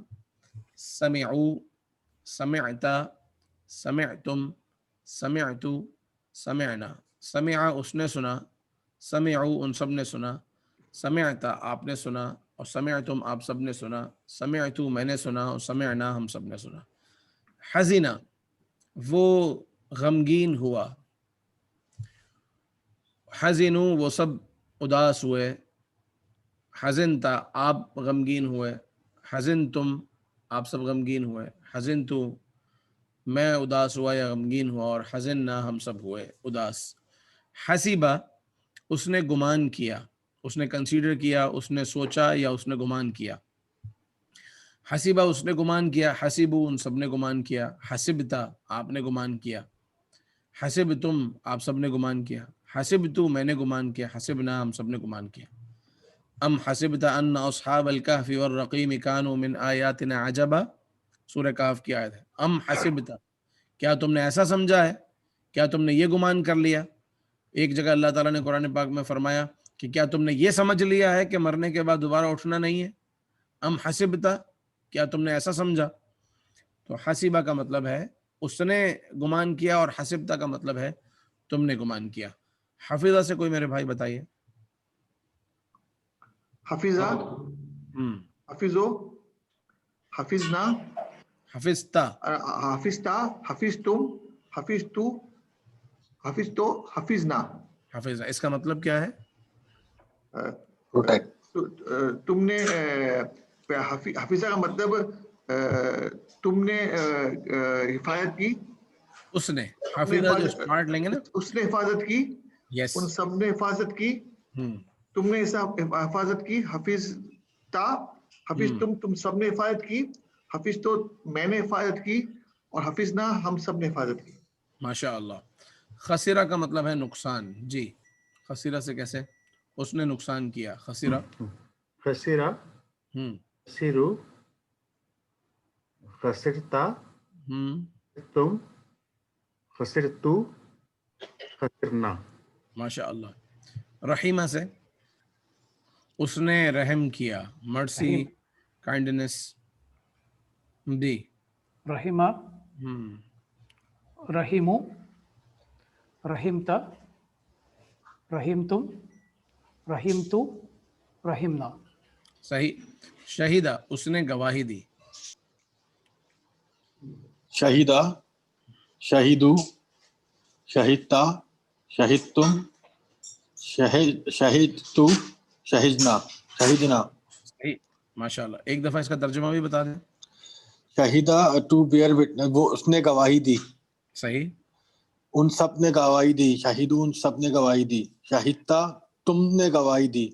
سمعو، سمعتا، سمعتم، سمعتو، سمعنا. سمع اس نے سنا، سمعو ان سب نے سنا، سمعتا آپ نے سنا، اور سمعتم آپ سب نے سنا، سمعتو میں نے سنا، اور سمعنا ہم سب نے سنا. حزینہ وہ غمگین ہوا، حزنو وہ سب اداس ہوئے، حزنتا آپ غمگین ہوئے، حزنتم آپ سب غمگین ہوئے، حزنتو میں اداس ہوا یا غمگین ہوا، اور حزننا ہم سب ہوئے اداس. حسیبہ اس نے گمان کیا، اس نے کنسیڈر کیا، اس نے سوچا یا اس نے گمان کیا. حسیبہ اس نے گمان کیا، حسیبو ان سب نے گمان کیا، حسبتا آپ نے گمان کیا، حسبتم آپ سب نے گمان کیا، حسبتو میں نے گمان کیا، حسبنا ہم سب نے گمان کیا. ام حسبت ان اصحاب الکہف والرقیم کانوا من آیاتنا عجبا، سورہ کہف کی آیت ہے. ام حسبت کیا تم نے ایسا سمجھا ہے، کیا تم نے یہ گمان کر لیا. ایک جگہ اللہ تعالیٰ نے قرآن پاک میں فرمایا کہ کیا تم نے یہ سمجھ لیا ہے کہ مرنے کے بعد دوبارہ اٹھنا نہیں ہے. ام حسبت کیا تم نے ایسا سمجھا. تو حسیبہ کا مطلب ہے اس نے گمان کیا، اور حسبتا کا مطلب ہے تم نے گمان کیا. حفیظہ سے کوئی میرے بھائی بتائیے. حفیظہ، حفیظو، حفیظنا، حفظتا، حفیظتا، حفیظتم، حفیظتو، حفیظتو، حفیظنا. حفظ اس کا مطلب کیا ہے؟ تم نے حفیظہ کا مطلب تم نے حفاظت کی. اس نے حفظہ جو اسٹارٹ لیں گے نا، اس نے حفاظت کی، یس، ان سب نے حفاظت کی، تم نے ایسا حفاظت کی. حفیظتا، حفیظ تم سب نے حفاظت کی، حفیظ تو میں نے حفاظت کی، اور حفیظنا ہم سب نے حفاظت کی. ماشاء اللہ. خسرہ کا مطلب ہے نقصان. جی خسرہ سے کیسے؟ اس نے نقصان کیا. خسرہ، خسرہ، خسرو، خسرتا، تم، خسرتو، خسرنا. ماشاء اللہ. رحیمہ سے اس نے رحم کیا، مرسی، کائنڈنس. دی رحیمہ، رحیمو، رحیمتا، رحیمتم، رحیمتو، رحیمنا. صحیح. شہیدہ اس نے گواہی دی. شہیدہ، شہیدو، شہیدتا، شہیدتم، شہیدتو، شہیدنا، شہیدنا. صحیح ماشاء اللہ. ایک دفعہ اس کا ترجمہ بھی بتا دیں. شہیدہ ٹو بیئر وٹنس، وہ اس نے گواہی دی. صحیح. ان سب نے گواہی دی. شہیدو ان سب نے گواہی دی. شہیدتا تم نے گواہی دی.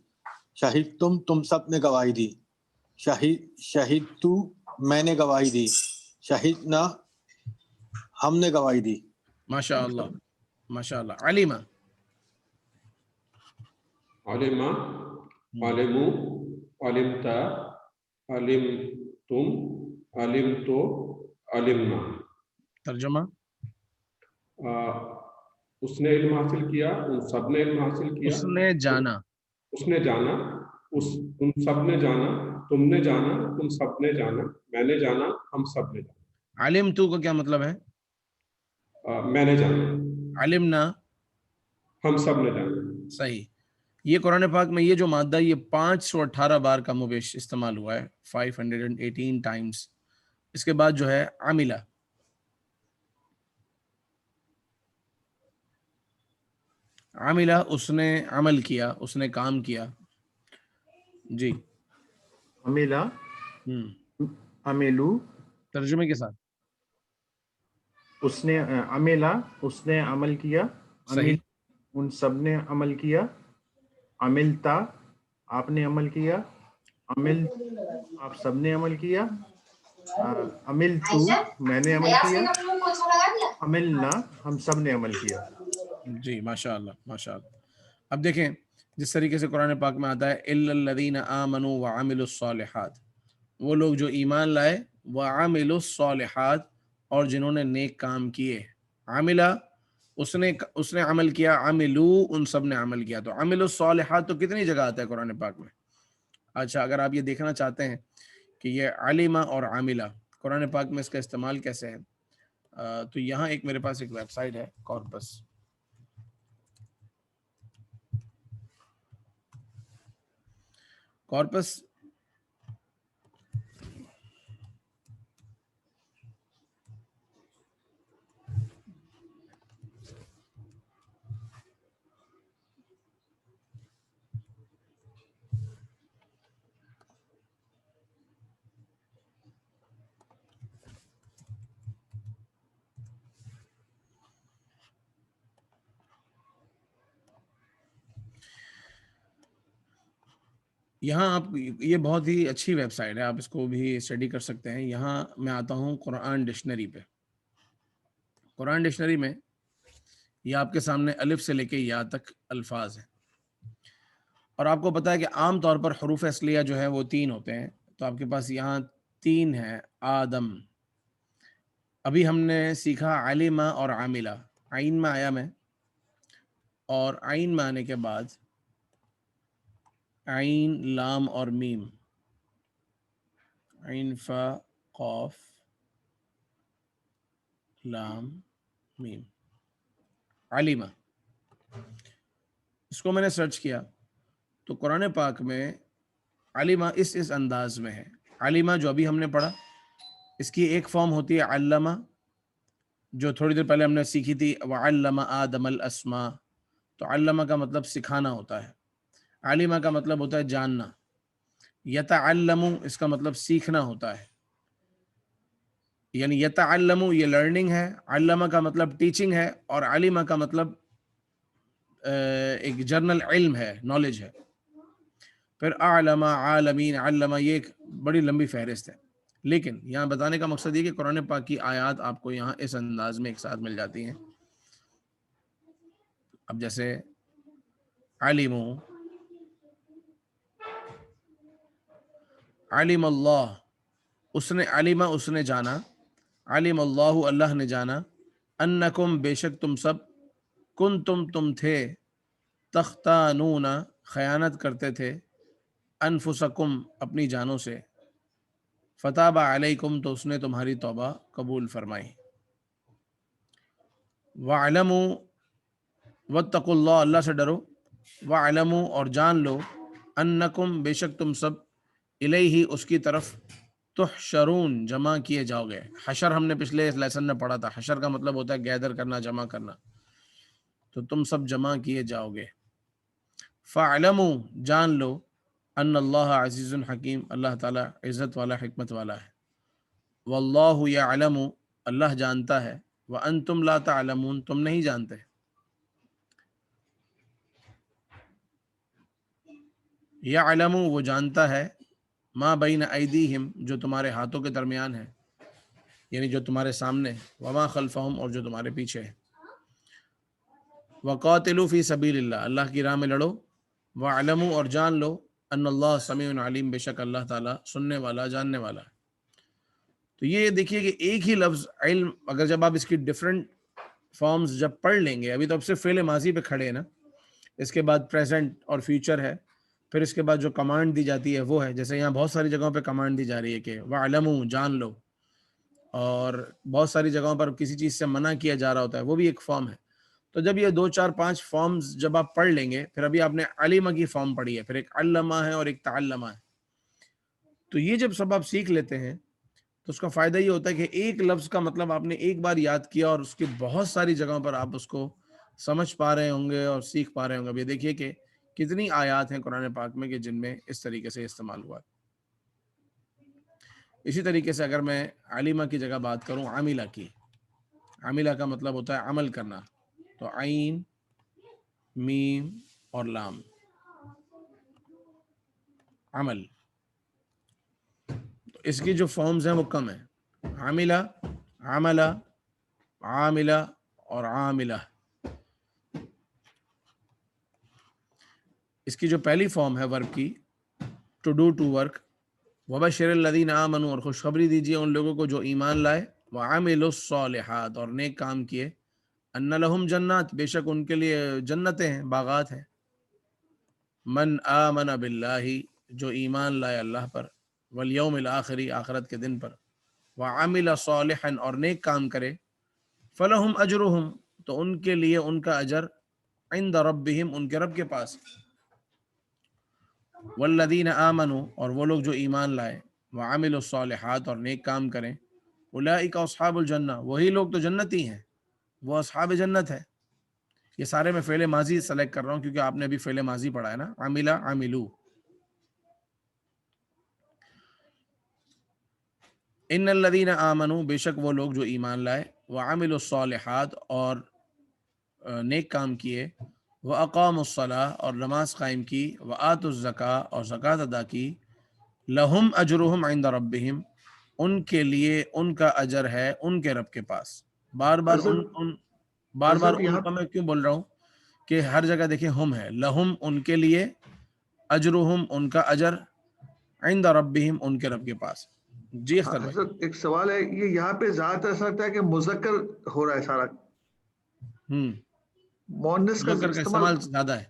شہیدتم تم سب نے گواہی دی. شہیدتو میں نے گواہی دی. شہیدنا ہم نے گواہی دی. ماشاء اللہ ماشاء اللہ. علیمہ، علمہ، علمو، علمتا، علم تم، علم تو، علمنا. ترجمہ اس نے علم حاصل کیا، ان سب نے علم حاصل کیا. اس نے جانا، اس نے جانا، تم سب نے جانا، تم نے جانا، تم سب نے جانا، میں نے جانا، ہم سب نے جانا. علم تو کا کیا مطلب ہے؟ میں نے جانا، علمنا، ہم سب نے جانا. صحیح. یہ قرآن پاک میں یہ جو مادہ یہ 518 بار کم و بیش استعمال ہوا ہے، 518 ٹائمز. اس کے بعد جو ہے عاملہ، عاملہ اس نے عمل کیا، اس نے کام کیا. جی عملہ، عملو، ترجمے کے ساتھ. اس نے عملہ، اس نے عمل کیا. صحیح. ان سب نے عمل کیا. عملتا، آپ نے عمل کیا. عمل، آپ سب نے عمل کیا. عملتو، میں نے عمل کیا. عملنا، ہم سب نے عمل کیا. جی ماشاء اللہ ماشاء اللہ. اب دیکھیں جس طریقے سے قرآن پاک میں آتا ہے الا الذین آمنوا وعملوا الصالحات، وہ لوگ جو ایمان لائے، وعملوا الصالحات، اور جنہوں نے نیک کام کیے. عاملہ اس نے عمل کیا، عملو ان سب نے عمل کیا. تو عملوا الصالحات تو کتنی جگہ آتا ہے قرآن پاک میں؟ اچھا اگر آپ یہ دیکھنا چاہتے ہیں کہ یہ علمہ اور عاملہ قرآن پاک میں اس کا استعمال کیسے ہے، تو یہاں ایک میرے پاس ایک ویب سائٹ ہے کارپس. کارپس یہاں آپ، یہ بہت ہی اچھی ویب سائٹ ہے، آپ اس کو بھی اسٹڈی کر سکتے ہیں. یہاں میں آتا ہوں قرآن ڈکشنری پہ. قرآن ڈکشنری میں یہ آپ کے سامنے الف سے لے کے یا تک الفاظ ہیں، اور آپ کو پتہ ہے کہ عام طور پر حروف اصلیہ جو ہے وہ 3 ہوتے ہیں. تو آپ کے پاس یہاں 3 ہے. آدم، ابھی ہم نے سیکھا علمہ اور عاملہ. عین میں آیا میں، اور عین میں آنے کے بعد عین، لام اور میم، عین فا قاف لام میم، علیمہ. اس کو میں نے سرچ کیا تو قرآن پاک میں علیمہ اس انداز میں ہے. علیمہ جو ابھی ہم نے پڑھا، اس کی ایک فارم ہوتی ہے علمہ، جو تھوڑی دیر پہلے ہم نے سیکھی تھی، وعلم آدم الاسماء. تو علمہ کا مطلب سکھانا ہوتا ہے، علیمہ کا مطلب ہوتا ہے جاننا. یتعلم اس کا مطلب سیکھنا ہوتا ہے، یعنی یتعلم یہ لرننگ ہے، علمہ کا مطلب ٹیچنگ ہے، اور علیمہ کا مطلب ایک جرنل علم ہے، نالج ہے. پھر اعلم، عالمین، علمہ، یہ ایک بڑی لمبی فہرست ہے. لیکن یہاں بتانے کا مقصد یہ کہ قرآن پاک کی آیات آپ کو یہاں اس انداز میں ایک ساتھ مل جاتی ہیں. اب جیسے علمو، علم اللہ، اس نے علمہ اس نے جانا، علم اللہ اللہ نے جانا، انکم بے شک تم سب، کنتم تم تھے، تختانون خیانت کرتے تھے، انفسکم اپنی جانوں سے، فتاب علیکم تو اس نے تمہاری توبہ قبول فرمائی. وَاعْلَمُوا وَاتَّقُوا اللہ اللہ سے ڈرو، وَاعْلَمُوا اور جان لو، انکم بے شک تم سب، الیہ اس کی طرف، تحشرون جمع کیے جاؤ گے. حشر ہم نے پچھلے لیسن میں پڑھا تھا، حشر کا مطلب ہوتا ہے گیدر کرنا، جمع کرنا. تو تم سب جمع کیے جاؤ گے. فَاعْلَمُوا جان لو، ان اللہ عزیز حکیم اللہ تعالیٰ عزت والا حکمت والا ہے. واللہ یعلم اللہ جانتا ہے، وانتم لا تعلمون تم نہیں جانتے. یعلم وہ جانتا ہے، ما بین ایدیہم جو تمہارے ہاتھوں کے درمیان ہے، یعنی جو تمہارے سامنے، وما خلفہم اور جو تمہارے پیچھے ہے. وقاتلوا فی سبیل اللہ اللہ کی راہ میں لڑو، وعلموا اور جان لو، ان اللہ سمیع علیم، بے شک اللہ تعالیٰ سننے والا جاننے والا ہے. تو یہ دیکھیے کہ ایک ہی لفظ علم، اگر جب آپ اس کی ڈفرینٹ فارمز جب پڑھ لیں گے، ابھی تو اب صرف فعل ماضی پہ کھڑے ہیں نا، اس کے بعد پریزنٹ اور فیوچر ہے، پھر اس کے بعد جو کمانڈ دی جاتی ہے وہ ہے، جیسے یہاں بہت ساری جگہوں پہ کمانڈ دی جا رہی ہے کہ وَعْلَمُوا، جان لو، اور بہت ساری جگہوں پر کسی چیز سے منع کیا جا رہا ہوتا ہے، وہ بھی ایک فارم ہے. تو جب یہ 2 4 5 فارمز جب آپ پڑھ لیں گے، پھر ابھی آپ نے علمہ کی فارم پڑھی ہے، پھر ایک علمہ ہے اور ایک تعلمہ ہے. تو یہ جب سب آپ سیکھ لیتے ہیں تو اس کا فائدہ یہ ہوتا ہے کہ ایک لفظ کا مطلب آپ نے ایک بار یاد کیا اور اس کی بہت ساری جگہوں پر آپ اس کو سمجھ پا رہے ہوں گے اور سیکھ پا رہے ہوں گے. اب یہ دیکھیے کہ کتنی آیات ہیں قرآن پاک میں کہ جن میں اس طریقے سے استعمال ہوا ہے. اسی طریقے سے اگر میں علمہ کی جگہ بات کروں عاملہ کی، عاملہ کا مطلب ہوتا ہے عمل کرنا، تو عین، میم اور لام، عمل. تو اس کی جو فارمز ہیں وہ کم ہیں، عاملہ، عملہ، عاملہ اور عاملہ. اس کی جو پہلی فارم ہے ورب کی، ٹو ڈو، ٹو ورک، وبشر الذین آمنوا، اور خوشخبری دیجیے ان لوگوں کو جو ایمان لائے، وعملوا الصالحات، اور نیک کام کیے، ان لہم جنات، بے شک ان کے لیے جنتیں ہیں، باغات ہیں، من آمن باللہ، جو ایمان لائے اللہ پر، والیوم الآخر، آخرت کے دن پر، وعمل صالحا، اور نیک کام کرے، فلہم اجرہم، تو ان کے لیے ان کا اجر، عند ربہم، ان کے رب کے پاس، والذین آمنوا، اور وہ لوگ جو ایمان لائے، وعملوا الصالحات، اور نیک کام کریں، اولئک اصحاب الجنہ، وہی لوگ تو جنتی ہیں، وہ اصحاب جنت ہے. یہ سارے میں فعل ماضی سلیکٹ کر رہا ہوں کیونکہ آپ نے ابھی فعل ماضی پڑھا ہے نا، عملہ، عملو. ان الذین آمنوا، بے شک وہ لوگ جو ایمان لائے، وعملوا الصالحات، اور نیک کام کیے، واقاموا الصلاۃ، اور نماز قائم کی، وآتوا الزکاۃ، اور زکوٰۃ ادا کی، لہم اجرہم عند ربہم، ان کے لیے ان کا اجر ہے ان کے رب کے پاس. بار بار حضرت ان یہاں کا میں کیوں بول رہا ہوں کہ ہر جگہ دیکھیں ہم ہے، لہم ان کے لیے، اجرہم ان کا اجر، عند ربہم ان کے رب کے پاس. جی اختر بھائی. حضرت ایک سوال ہے، یہ یہاں پہ زیادہ تر ایسا لگتا ہے کہ مذکر ہو رہا ہے سارا، مؤنث کا مذکر کا استعمال استعمال زیادہ ہے.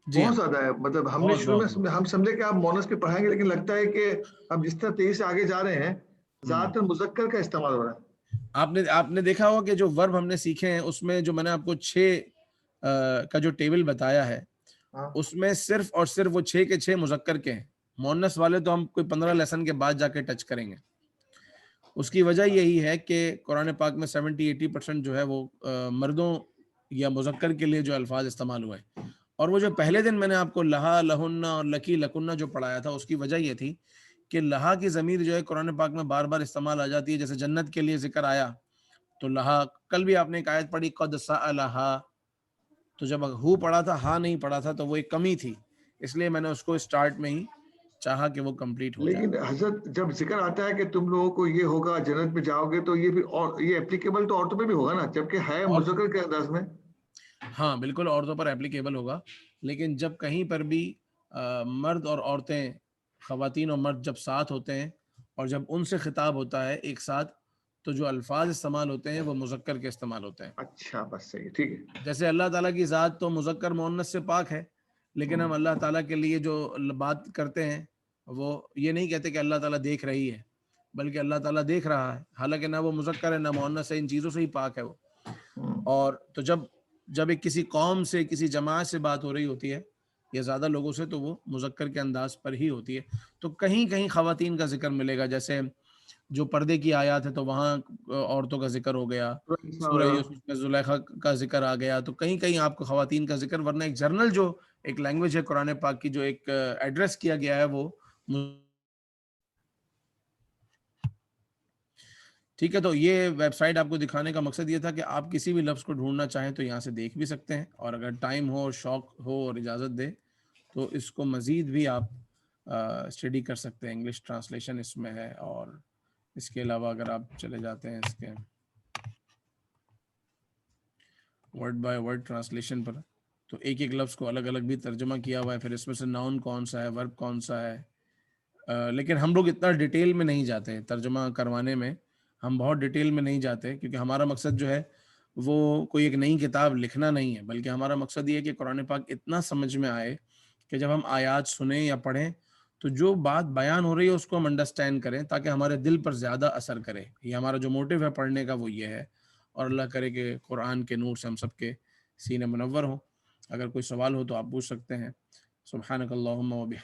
جی بہت ہاں، زیادہ ہے. مطلب ہم نے بہت شروع بہت میں ہم سمجھے کہ آپ مونس پہ پڑھائیں گے، لیکن لگتا ہے کہ اب جس طرح تیزی سے آگے جا رہے ہیں زیادہ تر مذکر کا استعمال ہو رہا ہے. آپ نے دیکھا ہوگا کہ جو ورب ہم نے سیکھے ہیں اس میں جو میں نے آپ کو 6 کا جو ٹیبل بتایا ہے، ہاں اس میں صرف اور صرف وہ 6 کے 6 مذکر کے ہیں. مؤنث والے تو ہم کوئی 15 لیسن کے بعد جا کے ٹچ کریں گے. اس کی وجہ یہی ہے کہ قرآن پاک میں 70-80% جو ہے وہ مردوں یا مذکر کے لیے جو الفاظ استعمال ہوئے ہیں. اور وہ جو پہلے دن میں نے آپ کو لہا، لہن اور لکی، لکنہ جو پڑھایا تھا، اس کی وجہ یہ تھی کہ لہا کی ضمیر جو ہے قرآن پاک میں بار بار استعمال آ جاتی ہے. جیسے جنت کے لیے ذکر آیا تو لہا، کل بھی آپ نے ایک آیت پڑھی قد سألہا، تو جب ہو پڑھا تھا، ہاں نہیں پڑھا تھا، تو وہ ایک کمی تھی، اس لیے میں نے اس کو اسٹارٹ میں ہی چاہا کہ وہ کمپلیٹ ہو جائے. لیکن حضرت جب ذکر آتا ہے کہ تم لوگوں کو یہ ہوگا، جنت میں جاؤ گے، تو یہ بھی اور یہ اپلیکیبل تو عورتوں پہ بھی ہوگا نا، جبکہ ہے اور مذکر کے انداز میں. ہاں بالکل عورتوں پر اپلیکیبل ہوگا، لیکن جب کہیں پر بھی مرد اور عورتیں، خواتین اور مرد جب ساتھ ہوتے ہیں اور جب ان سے خطاب ہوتا ہے ایک ساتھ، تو جو الفاظ استعمال ہوتے ہیں وہ مذکر کے استعمال ہوتے ہیں. اچھا بس صحیح، ٹھیک ہے. جیسے اللہ تعالیٰ کی ذات تو مذکر مؤنث سے پاک ہے، لیکن ہم اللہ تعالیٰ کے لیے جو بات کرتے ہیں وہ یہ نہیں کہتے کہ اللہ تعالیٰ دیکھ رہی ہے، بلکہ اللہ تعالیٰ دیکھ رہا ہے، حالانکہ نہ وہ مذکر ہے نہ مؤنث ہے، ان چیزوں سے ہی پاک ہے وہ. اور تو جب ایک کسی قوم سے، کسی جماعت سے بات ہو رہی ہوتی ہے یا زیادہ لوگوں سے، تو وہ مذکر کے انداز پر ہی ہوتی ہے. تو کہیں کہیں خواتین کا ذکر ملے گا، جیسے جو پردے کی آیات ہے تو وہاں عورتوں کا ذکر ہو گیا، سورہ یوسف میں زلیخا کا ذکر آ گیا، تو کہیں کہیں آپ کو خواتین کا ذکر، ورنہ ایک جرنل جو ایک لینگویج ہے قرآن پاک کی، جو ایک ایڈریس کیا گیا ہے وہ. ٹھیک ہے، تو یہ ویب سائٹ آپ کو دکھانے کا مقصد یہ تھا کہ آپ کسی بھی لفظ کو ڈھونڈنا چاہیں تو یہاں سے دیکھ بھی سکتے ہیں، اور اگر ٹائم ہو اور شوق ہو اور اجازت دے تو اس کو مزید بھی آپ اسٹڈی کر سکتے ہیں. انگلش ٹرانسلیشن اس میں ہے، اور اس کے علاوہ اگر آپ چلے جاتے ہیں اس کے ورڈ بائی ورڈ ٹرانسلیشن پر تو ایک ایک لفظ کو الگ الگ بھی ترجمہ کیا ہوا ہے، پھر اس میں سے ناؤن کون سا ہے، ورب کون سا ہے، لیکن ہم لوگ اتنا ڈیٹیل میں نہیں جاتے ترجمہ کروانے میں، ہم بہت ڈیٹیل میں نہیں جاتے، کیونکہ ہمارا مقصد جو ہے وہ کوئی ایک نئی کتاب لکھنا نہیں ہے، بلکہ ہمارا مقصد یہ ہے کہ قرآن پاک اتنا سمجھ میں آئے کہ جب ہم آیات سنیں یا پڑھیں تو جو بات بیان ہو رہی ہے اس کو ہم انڈرسٹینڈ کریں، تاکہ ہمارے دل پر زیادہ اثر کرے. یہ ہمارا جو موٹیو ہے پڑھنے کا وہ یہ ہے. اور اللہ کرے کہ قرآن کے نور سے ہم سب کے سینے منور ہوں. اگر کوئی سوال ہو تو آپ پوچھ سکتے ہیں. سبحانک اللہم و بحمدک.